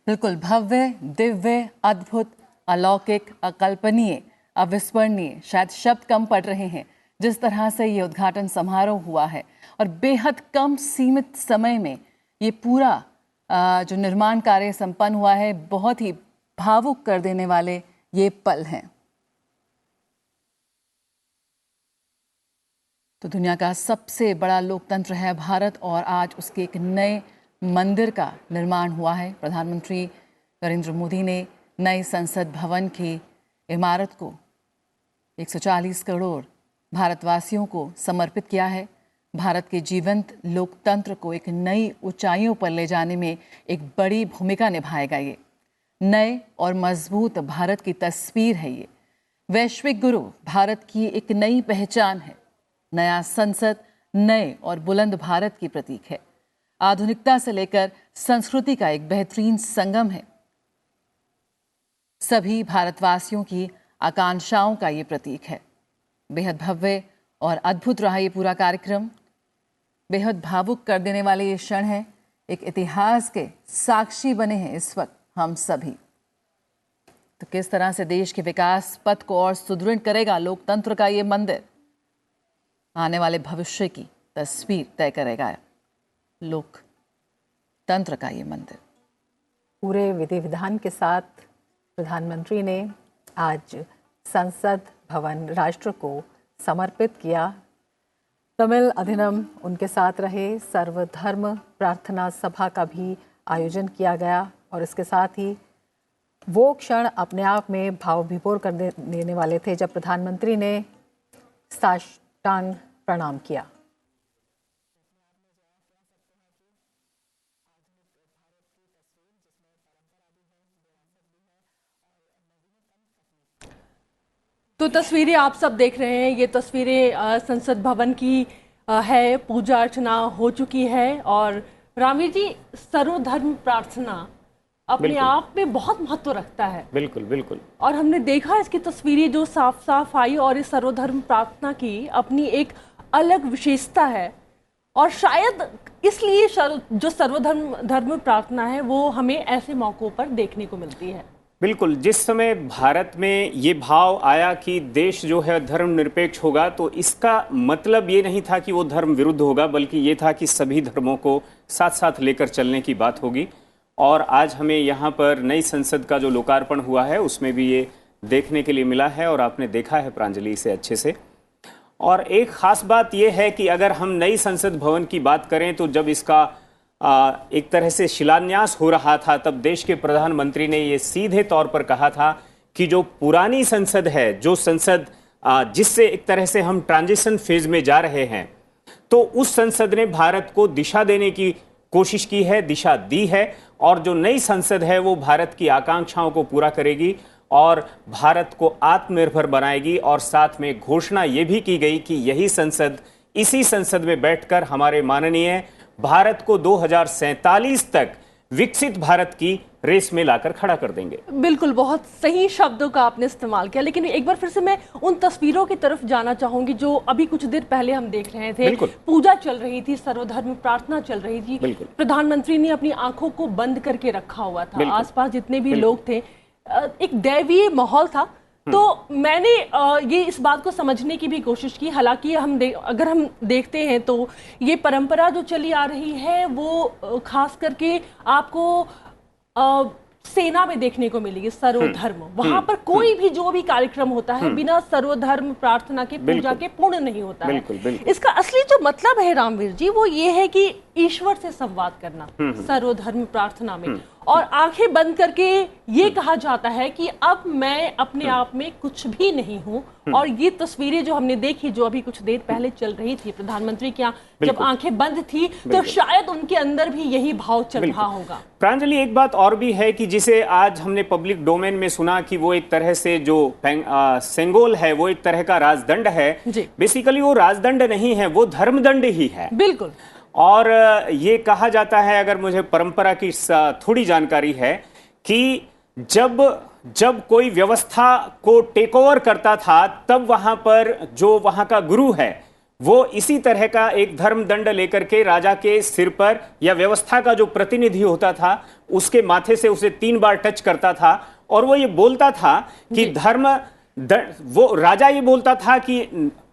बिल्कुल, भव्य, दिव्य, अद्भुत, अलौकिक, अकल्पनीय, अविस्मरणीय, शायद शब्द कम पड़ रहे हैं जिस तरह से ये उद्घाटन समारोह हुआ है, और बेहद कम सीमित समय में ये पूरा जो निर्माण कार्य संपन्न हुआ है। बहुत ही भावुक कर देने वाले ये पल हैं। तो दुनिया का सबसे बड़ा लोकतंत्र है भारत, और आज उसके एक नए मंदिर का निर्माण हुआ है। प्रधानमंत्री नरेंद्र मोदी ने नए संसद भवन की इमारत को 140 करोड़ भारतवासियों को समर्पित किया है। भारत के जीवंत लोकतंत्र को एक नई ऊंचाइयों पर ले जाने में एक बड़ी भूमिका निभाएगा। ये नए और मजबूत भारत की तस्वीर है। ये वैश्विक गुरु भारत की एक नई पहचान है। नया संसद नए और बुलंद भारत की प्रतीक है। आधुनिकता से लेकर संस्कृति का एक बेहतरीन संगम है। सभी भारतवासियों की आकांक्षाओं का ये प्रतीक है। बेहद भव्य और अद्भुत रहा ये पूरा कार्यक्रम। बेहद भावुक कर देने वाले ये क्षण है। एक इतिहास के साक्षी बने हैं इस वक्त हम सभी। तो किस तरह से देश के विकास पथ को और सुदृढ़ करेगा लोकतंत्र का ये मंदिर, आने वाले भविष्य की तस्वीर तय करेगा लोकतंत्र का ये मंदिर। पूरे विधि विधान के साथ प्रधानमंत्री ने आज संसद भवन राष्ट्र को समर्पित किया। तमिल अधिनम उनके साथ रहे। सर्वधर्म प्रार्थना सभा का भी आयोजन किया गया, और इसके साथ ही वो क्षण अपने आप में भाव विभोर कर देने वाले थे जब प्रधानमंत्री ने साष्टांग प्रणाम किया। तो तस्वीरें आप सब देख रहे हैं, ये तस्वीरें संसद भवन की है। पूजा अर्चना हो चुकी है, और रामवीर जी, सर्वधर्म प्रार्थना अपने आप में बहुत महत्व रखता है। बिल्कुल बिल्कुल। और हमने देखा इसकी तस्वीरें जो साफ साफ आई, और इस सर्वधर्म प्रार्थना की अपनी एक अलग विशेषता है, और शायद इसलिए जो सर्वधर्म प्रार्थना है वो हमें ऐसे मौक़ों पर देखने को मिलती है। बिल्कुल, जिस समय भारत में ये भाव आया कि देश जो है धर्मनिरपेक्ष होगा, तो इसका मतलब ये नहीं था कि वो धर्म विरुद्ध होगा, बल्कि ये था कि सभी धर्मों को साथ साथ लेकर चलने की बात होगी। और आज हमें यहाँ पर नई संसद का जो लोकार्पण हुआ है उसमें भी ये देखने के लिए मिला है, और आपने देखा है प्रांजलि इसे अच्छे से। और एक ख़ास बात ये है कि अगर हम नई संसद भवन की बात करें, तो जब इसका एक तरह से शिलान्यास हो रहा था, तब देश के प्रधानमंत्री ने ये सीधे तौर पर कहा था कि जो पुरानी संसद है, जो संसद जिससे एक तरह से हम ट्रांजिशन फेज में जा रहे हैं, तो उस संसद ने भारत को दिशा देने की कोशिश की है, दिशा दी है, और जो नई संसद है वो भारत की आकांक्षाओं को पूरा करेगी और भारत को आत्मनिर्भर बनाएगी। और साथ में घोषणा ये भी की गई कि यही संसद, इसी संसद में बैठकर हमारे माननीय भारत को 2047 तक विकसित भारत की रेस में लाकर खड़ा कर देंगे। बिल्कुल, बहुत सही शब्दों का आपने इस्तेमाल किया। लेकिन एक बार फिर से मैं उन तस्वीरों की तरफ जाना चाहूंगी जो अभी कुछ देर पहले हम देख रहे थे। पूजा चल रही थी, सर्वधर्म प्रार्थना चल रही थी। प्रधानमंत्री ने अपनी आंखों को बंद करके रखा हुआ था। आसपास जितने भी लोग थे, एक दैवीय माहौल था। तो मैंने ये इस बात को समझने की भी कोशिश की। हालांकि अगर हम देखते हैं तो ये परंपरा जो चली आ रही है वो खास करके आपको सेना में देखने को मिलेगी, सर्वधर्म। वहां पर कोई भी जो भी कार्यक्रम होता है बिना सर्वधर्म प्रार्थना के, पूजा के पूर्ण नहीं होता है। इसका असली जो मतलब है रामवीर जी, वो ये है कि ईश्वर से संवाद करना सर्वधर्म प्रार्थना में, और आंखें बंद करके ये कहा जाता है कि अब मैं अपने आप में कुछ भी नहीं हूँ। और ये तस्वीरें जो हमने देखी, जो अभी कुछ देर पहले चल रही थी प्रधानमंत्री की, जब आंखें बंद थी, तो शायद उनके अंदर भी यही भाव चल रहा होगा। प्रांजलि, एक बात और भी है कि जिसे आज हमने पब्लिक डोमेन में सुना कि वो एक तरह से जो सेंगोल है वो एक तरह का राजदंड है। बेसिकली वो राजदंड नहीं है, वो धर्मदंड ही है। बिल्कुल। और ये कहा जाता है, अगर मुझे परंपरा की थोड़ी जानकारी है, कि जब कोई व्यवस्था को टेक ओवर करता था, तब वहां पर जो वहां का गुरु है वो इसी तरह का एक धर्मदंड लेकर के राजा के सिर पर, या व्यवस्था का जो प्रतिनिधि होता था उसके माथे से उसे 3 बार टच करता था, और वो ये बोलता था कि वो राजा ये बोलता था कि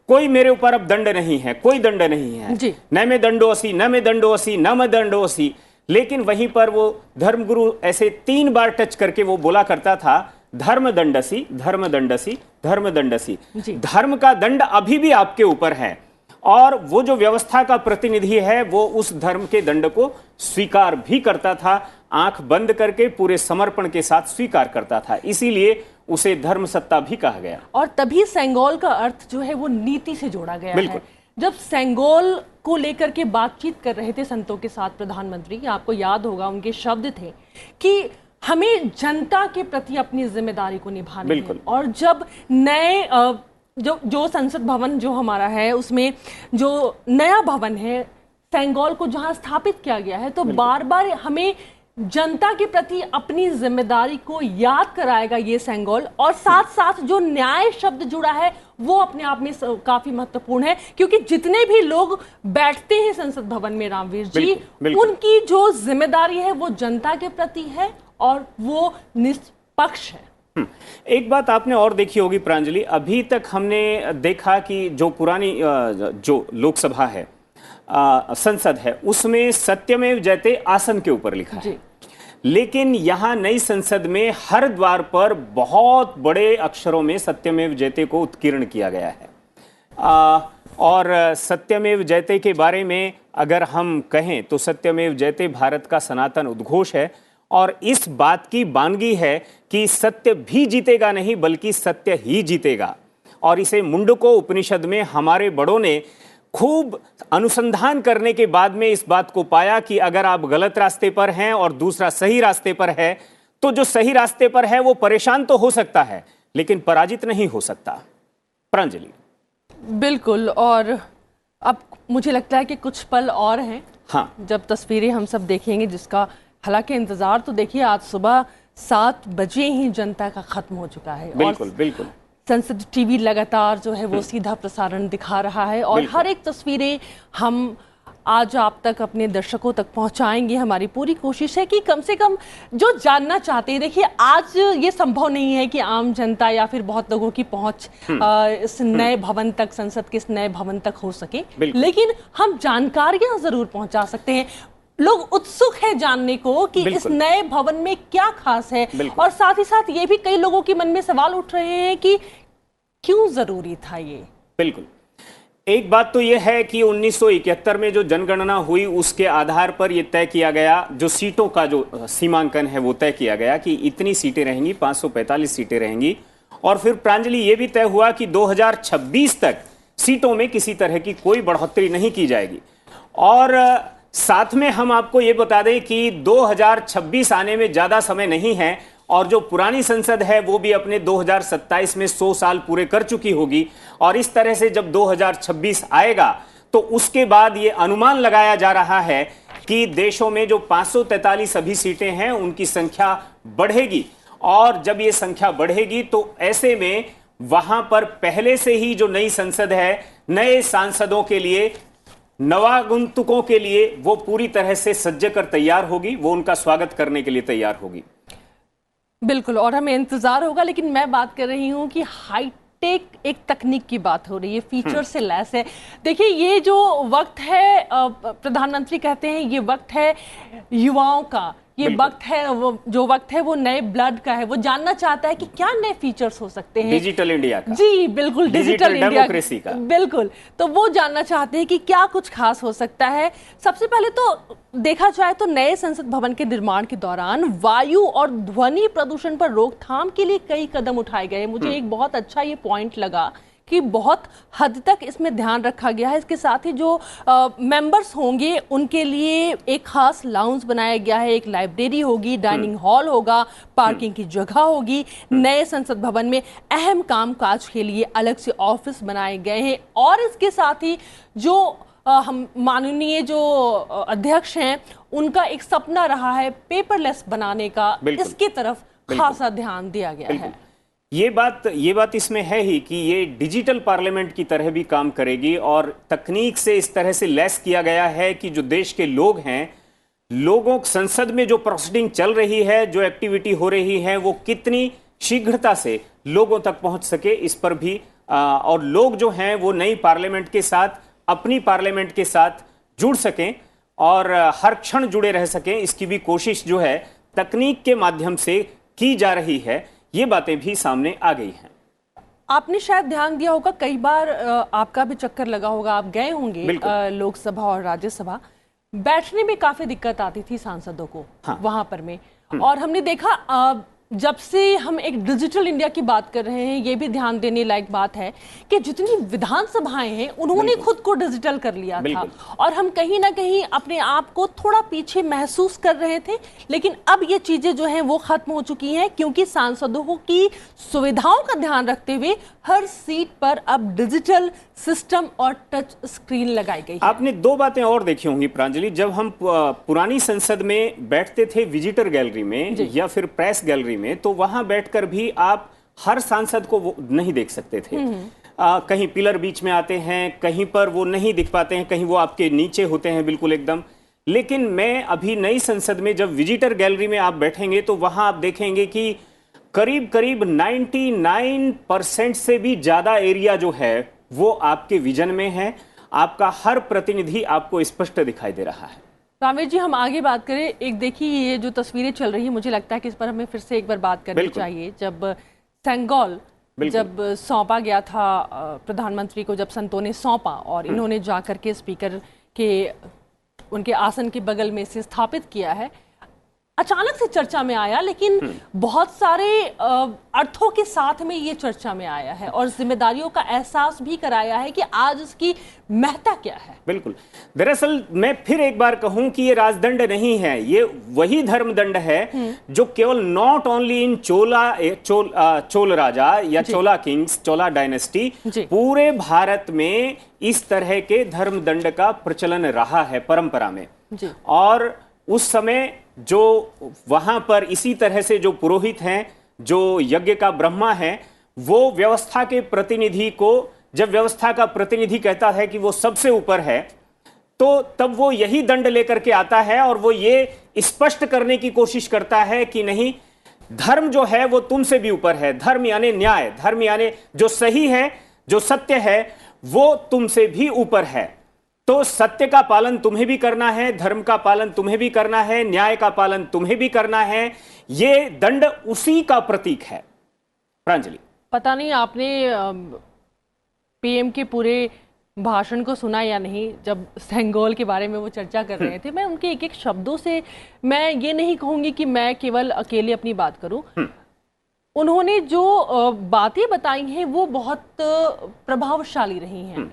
कोई मेरे ऊपर अब दंड नहीं है, कोई दंड नहीं है, न मैं दंडोसी, न मैं दंडोसी, न मैं दंडोसी। लेकिन वहीं पर वो धर्मगुरु ऐसे 3 बार टच करके वो बोला करता था, धर्मदंडसी, धर्मदंडसी, धर्मदंडसी। धर्म का दंड अभी भी आपके ऊपर है, और वो जो व्यवस्था का प्रतिनिधि है वो उस धर्म के दंड को स्वीकार भी करता था, आंख बंद करके पूरे समर्पण के साथ स्वीकार करता था। इसीलिए उसे धर्म सत्ता भी कहा गया। और तभी सेंगोल का अर्थ जो है वो नीति से जोड़ा गया है। जब सेंगोल को लेकर के बातचीत कर रहे थे संतों के साथ प्रधानमंत्री, आपको याद होगा उनके शब्द थे कि हमें जनता के प्रति अपनी जिम्मेदारी को निभानी है। और जब नए जो संसद भवन जो हमारा है, उसमें जो नया भवन है सेंगोल को जहां स्थापित किया गया है, तो बार बार हमें जनता के प्रति अपनी जिम्मेदारी को याद कराएगा ये सेंगोल। और साथ साथ जो न्याय शब्द जुड़ा है वो अपने आप में काफी महत्वपूर्ण है, क्योंकि जितने भी लोग बैठते हैं संसद भवन में रामवीर जी, उनकी जो जिम्मेदारी है वो जनता के प्रति है और वो निष्पक्ष है। एक बात आपने और देखी होगी प्रांजलि, अभी तक हमने देखा कि जो पुरानी जो लोकसभा है, संसद है, उसमें सत्यमेव जयते आसन के ऊपर लिखा है। लेकिन यहां नई संसद में हर द्वार पर बहुत बड़े अक्षरों में सत्यमेव जयते को उत्कीर्ण किया गया है। और सत्यमेव जयते के बारे में अगर हम कहें तो सत्यमेव जयते भारत का सनातन उद्घोष है, और इस बात की बानगी है कि सत्य भी जीतेगा नहीं बल्कि सत्य ही जीतेगा। और इसे मुंडको उपनिषद में हमारे बड़ों ने खूब अनुसंधान करने के बाद में इस बात को पाया कि अगर आप गलत रास्ते पर हैं और दूसरा सही रास्ते पर है, तो जो सही रास्ते पर है वो परेशान तो हो सकता है लेकिन पराजित नहीं हो सकता। प्रांजलि। बिल्कुल। और अब मुझे लगता है कि कुछ पल और हैं, जब तस्वीरें हम सब देखेंगे, जिसका हालांकि इंतजार तो देखिए आज सुबह 7 बजे ही जनता का खत्म हो चुका है। बिल्कुल बिल्कुल। संसद टीवी लगातार जो है वो सीधा प्रसारण दिखा रहा है, और हर एक तस्वीरें हम आज आप तक अपने दर्शकों तक पहुंचाएंगे। हमारी पूरी कोशिश है कि कम से कम जो जानना चाहते हैं, देखिए आज ये संभव नहीं है कि आम जनता या फिर बहुत लोगों की पहुंच इस नए भवन तक, संसद के इस नए भवन तक हो सके, लेकिन हम जानकारियां जरूर पहुंचा सकते हैं। लोग उत्सुक है जानने को कि इस नए भवन में क्या खास है, और साथ ही साथ ये भी कई लोगों के मन में सवाल उठ रहे हैं कि क्यों जरूरी था ये। बिल्कुल। एक बात तो यह है कि 1971 में जो जनगणना हुई उसके आधार पर यह तय किया गया, जो सीटों का जो सीमांकन है वो तय किया गया कि इतनी सीटें रहेंगी, 545 सीटें रहेंगी। और फिर प्रांजलि ये भी तय हुआ कि 2026 तक सीटों में किसी तरह की कोई बढ़ोतरी नहीं की जाएगी। और साथ में हम आपको ये बता दें कि 2026 आने में ज्यादा समय नहीं है, और जो पुरानी संसद है वो भी अपने 2027 में 100 साल पूरे कर चुकी होगी। और इस तरह से जब 2026 आएगा तो उसके बाद ये अनुमान लगाया जा रहा है कि देशों में जो 543 अभी सीटें हैं उनकी संख्या बढ़ेगी। और जब ये संख्या बढ़ेगी तो ऐसे में वहां पर पहले से ही जो नई संसद है, नए सांसदों के लिए, नवागंतुकों के लिए वो पूरी तरह से सज्ज कर तैयार होगी, वो उनका स्वागत करने के लिए तैयार होगी। बिल्कुल। और हमें इंतजार होगा, लेकिन मैं बात कर रही हूं कि हाईटेक एक तकनीक की बात हो रही है, फीचर से लैस है। देखिए ये जो वक्त है, प्रधानमंत्री कहते हैं ये वक्त है युवाओं का, ये वक्त है, वो जो वक्त है वो नए ब्लड का है। वो जानना चाहता है कि क्या नए फीचर्स हो सकते हैं डिजिटल इंडिया का। जी बिल्कुल, डिजिटल इंडिया डेमोक्रेसी का। बिल्कुल, तो वो जानना चाहते हैं कि क्या कुछ खास हो सकता है। सबसे पहले तो देखा जाए तो नए संसद भवन के निर्माण के दौरान वायु और ध्वनि प्रदूषण पर रोकथाम के लिए कई कदम उठाए गए। मुझे एक बहुत अच्छा ये पॉइंट लगा कि बहुत हद तक इसमें ध्यान रखा गया है। इसके साथ ही जो मेंबर्स होंगे उनके लिए एक खास लाउंज बनाया गया है, एक लाइब्रेरी होगी, डाइनिंग हॉल होगा, पार्किंग की जगह होगी। नए संसद भवन में अहम कामकाज के लिए अलग से ऑफिस बनाए गए हैं और इसके साथ ही जो हम माननीय जो अध्यक्ष हैं उनका एक सपना रहा है पेपरलेस बनाने का, इसकी तरफ खासा ध्यान दिया गया है। ये बात इसमें है ही कि ये डिजिटल पार्लियामेंट की तरह भी काम करेगी और तकनीक से इस तरह से लैस किया गया है कि जो देश के लोग हैं, लोगों संसद में जो प्रोसीडिंग चल रही है, जो एक्टिविटी हो रही है, वो कितनी शीघ्रता से लोगों तक पहुंच सके, इस पर भी और लोग जो हैं वो नई पार्लियामेंट के साथ, अपनी पार्लियामेंट के साथ जुड़ सकें और हर क्षण जुड़े रह सकें, इसकी भी कोशिश जो है तकनीक के माध्यम से की जा रही है। ये बातें भी सामने आ गई हैं। आपने शायद ध्यान दिया होगा, कई बार आपका भी चक्कर लगा होगा, आप गए होंगे लोकसभा और राज्यसभा, बैठने में काफी दिक्कत आती थी सांसदों को वहां पर में। और हमने देखा जब से हम एक डिजिटल इंडिया की बात कर रहे हैं, ये भी ध्यान देने लायक बात है कि जितनी विधानसभाएं हैं उन्होंने खुद को डिजिटल कर लिया था और हम कहीं ना कहीं अपने आप को थोड़ा पीछे महसूस कर रहे थे। लेकिन अब ये चीजें जो हैं वो खत्म हो चुकी हैं क्योंकि सांसदों की सुविधाओं का ध्यान रखते हुए हर सीट पर अब डिजिटल सिस्टम और टच स्क्रीन लगाई गई है। आपने दो बातें और देखी होंगी प्रांजलि, जब हम पुरानी संसद में बैठते थे विजिटर गैलरी में या फिर प्रेस गैलरी में, तो वहां बैठकर भी आप हर सांसद को वो नहीं देख सकते थे। कहीं पिलर बीच में आते हैं, कहीं पर वो नहीं दिख पाते हैं, कहीं वो आपके नीचे होते हैं बिल्कुल एकदम। लेकिन मैं अभी नई संसद में जब विजिटर गैलरी में आप बैठेंगे तो वहां आप देखेंगे कि करीब करीब 99% से भी ज्यादा एरिया जो है वो आपके विजन में है। आपका हर प्रतिनिधि आपको स्पष्ट दिखाई दे रहा है। रामेश जी, हम आगे बात करें, एक देखिए ये जो तस्वीरें चल रही है, मुझे लगता है कि इस पर हमें फिर से एक बार बात करनी चाहिए। जब सेंगोल जब सौंपा गया था प्रधानमंत्री को, जब संतों ने सौंपा और इन्होंने जाकर के स्पीकर के उनके आसन के बगल में से स्थापित किया है, अचानक से चर्चा में आया, लेकिन बहुत सारे अर्थों के साथ में ये चर्चा में आया है और जिम्मेदारियों का एहसास भी कराया है कि आज इसकी महत्ता क्या है। बिल्कुल, दरअसल मैं फिर एक बार कहूं कि ये राजदंड नहीं है, ये वही धर्मदंड है जो केवल नॉट ओनली इन चोल राजा या चोला किंग्स, चोला डायनेस्टी, पूरे भारत में इस तरह के धर्मदंड का प्रचलन रहा है परंपरा में। और उस समय जो वहां पर इसी तरह से जो पुरोहित हैं, जो यज्ञ का ब्रह्मा है, वो व्यवस्था के प्रतिनिधि को, जब व्यवस्था का प्रतिनिधि कहता है कि वो सबसे ऊपर है, तो तब वो यही दंड लेकर के आता है और वो ये स्पष्ट करने की कोशिश करता है कि नहीं, धर्म जो है वो तुमसे भी ऊपर है। धर्म यानी न्याय, धर्म यानी जो सही है, जो सत्य है, वो तुमसे भी ऊपर है। तो सत्य का पालन तुम्हें भी करना है, धर्म का पालन तुम्हें भी करना है, न्याय का पालन तुम्हें भी करना है। ये दंड उसी का प्रतीक है। प्रांजलि, पता नहीं आपने पीएम के पूरे भाषण को सुना या नहीं, जब सेंगोल के बारे में वो चर्चा कर रहे थे। मैं उनके एक एक शब्दों से, मैं ये नहीं कहूंगी कि मैं केवल अकेले अपनी बात करूं, उन्होंने जो बातें बताई हैं वो बहुत प्रभावशाली रही हैं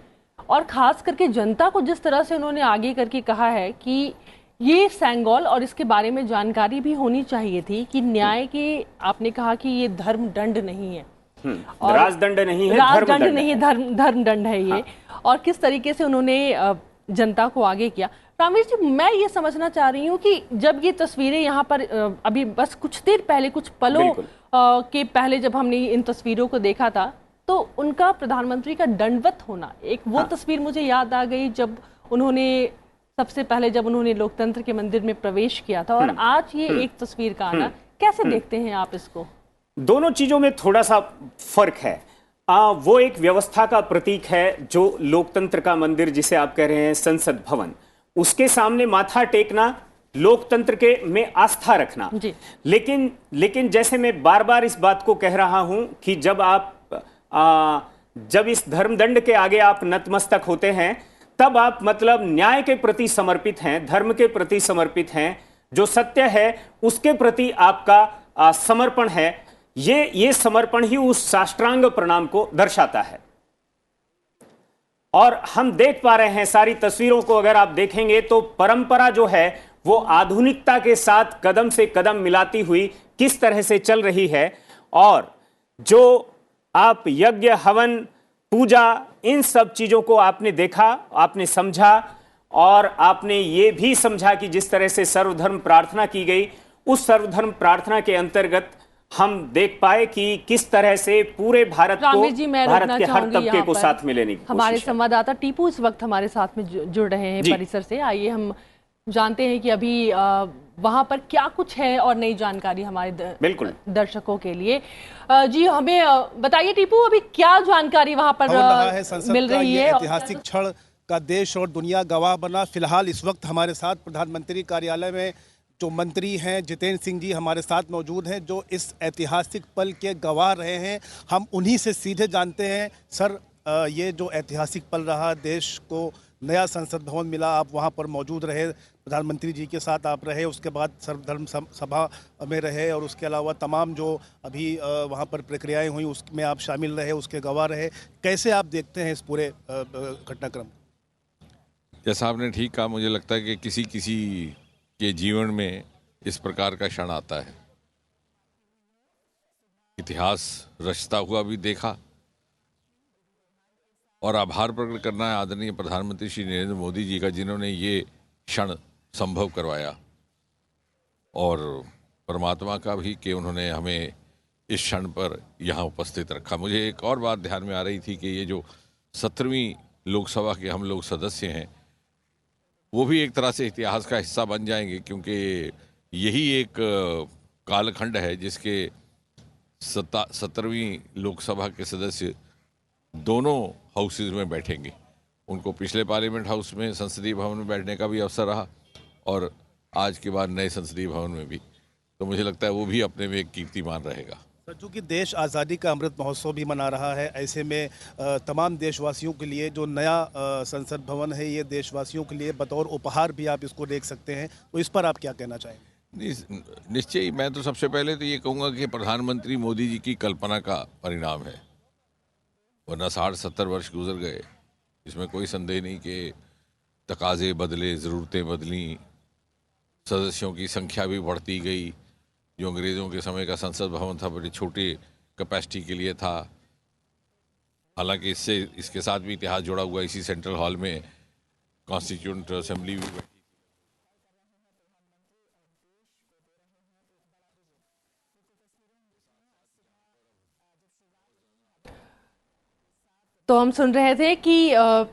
और खास करके जनता को जिस तरह से उन्होंने आगे करके कहा है कि ये सेंगोल और इसके बारे में जानकारी भी होनी चाहिए थी कि न्याय के, आपने कहा कि ये धर्म दंड नहीं है और राजदंड नहीं है, राजदंड नहीं है, धर्म दंड है ये। और किस तरीके से उन्होंने जनता को आगे किया। रामेश जी, मैं ये समझना चाह रही हूँ कि जब ये तस्वीरें यहाँ पर अभी बस कुछ देर पहले, कुछ पलों के पहले जब हमने इन तस्वीरों को देखा था, तो उनका प्रधानमंत्री का दंडवत होना, एक वो तस्वीर मुझे याद आ गई जब उन्होंने सबसे पहले जब उन्होंने लोकतंत्र के मंदिर में प्रवेश किया था, और आज ये एक तस्वीर का आना, कैसे देखते हैं आप इसको? दोनों चीजों में थोड़ा सा फर्क है। वो एक व्यवस्था का प्रतीक है, जो लोकतंत्र का मंदिर जिसे आप कह रहे हैं संसद भवन, उसके सामने माथा टेकना लोकतंत्र के में आस्था रखना। लेकिन जैसे मैं बार बार इस बात को कह रहा हूं कि जब इस धर्मदंड के आगे आप नतमस्तक होते हैं, तब आप मतलब न्याय के प्रति समर्पित हैं, धर्म के प्रति समर्पित हैं, जो सत्य है उसके प्रति आपका समर्पण है। ये समर्पण ही उस साष्टांग प्रणाम को दर्शाता है। और हम देख पा रहे हैं सारी तस्वीरों को अगर आप देखेंगे तो परंपरा जो है वो आधुनिकता के साथ कदम से कदम मिलाती हुई किस तरह से चल रही है। और जो आप यज्ञ, हवन, पूजा, इन सब चीजों को आपने देखा, आपने समझा, और आपने ये भी समझा कि जिस तरह से सर्वधर्म प्रार्थना की गई, उस सर्वधर्म प्रार्थना के अंतर्गत हम देख पाए कि किस तरह से पूरे भारत को, भारत के हर तबके को साथ में लेने की हमारे कोशिश है। संवाददाता टीपू इस वक्त हमारे साथ में जुड़ रहे हैं परिसर से। आइए हम जानते हैं कि अभी वहां पर क्या कुछ है और नई जानकारी हमारे बिल्कुल दर्शकों के लिए। जी हमें बताइए टीपू, अभी क्या जानकारी वहां पर मिल रही है? ऐतिहासिक क्षण का देश और दुनिया गवाह बना। फिलहाल इस वक्त हमारे साथ प्रधानमंत्री कार्यालय में जो मंत्री हैं जितेंद्र सिंह जी हमारे साथ मौजूद हैं, जो इस ऐतिहासिक पल के गवाह रहे हैं। हम उन्हीं से सीधे जानते हैं। सर, ये जो ऐतिहासिक पल रहा, देश को नया संसद भवन मिला, आप वहाँ पर मौजूद रहे, प्रधानमंत्री जी के साथ आप रहे, उसके बाद सर्वधर्म सभा में रहे, और उसके अलावा तमाम जो अभी वहाँ पर प्रक्रियाएं हुई उसमें आप शामिल रहे, उसके गवाह रहे। कैसे आप देखते हैं इस पूरे घटनाक्रम? जैसा आपने ठीक कहा, मुझे लगता है कि किसी किसी के जीवन में इस प्रकार का क्षण आता है। इतिहास रचता हुआ भी देखा, और आभार प्रकट करना है आदरणीय प्रधानमंत्री श्री नरेंद्र मोदी जी का, जिन्होंने ये क्षण संभव करवाया, और परमात्मा का भी कि उन्होंने हमें इस क्षण पर यहाँ उपस्थित रखा। मुझे एक और बात ध्यान में आ रही थी कि ये जो 17वीं लोकसभा के हम लोग सदस्य हैं, वो भी एक तरह से इतिहास का हिस्सा बन जाएंगे, क्योंकि यही एक कालखंड है जिसके 17वीं लोकसभा के सदस्य दोनों हाउसेज में बैठेंगे। उनको पिछले पार्लियामेंट हाउस में, संसदीय भवन में बैठने का भी अवसर रहा, और आज के बाद नए संसदीय भवन में भी। तो मुझे लगता है वो भी अपने में एक कीर्तिमान रहेगा। चूँकि देश आज़ादी का अमृत महोत्सव भी मना रहा है, ऐसे में तमाम देशवासियों के लिए जो नया संसद भवन है, ये देशवासियों के लिए बतौर उपहार भी आप इसको देख सकते हैं। तो इस पर आप क्या कहना चाहेंगे? निश्चय ही मैं तो सबसे पहले तो ये कहूँगा कि प्रधानमंत्री मोदी जी की कल्पना का परिणाम है, वरना 60-70 वर्ष गुजर गए, इसमें कोई संदेह नहीं कि तकाजे बदले, ज़रूरतें बदलीं, सदस्यों की संख्या भी बढ़ती गई। जो अंग्रेज़ों के समय का संसद भवन था, बड़ी छोटी कैपेसिटी के लिए था। हालांकि इसके साथ भी इतिहास जुड़ा हुआ। इसी सेंट्रल हॉल में कॉन्स्टिट्यूएंट असेंबली भी बैठी। तो हम सुन रहे थे कि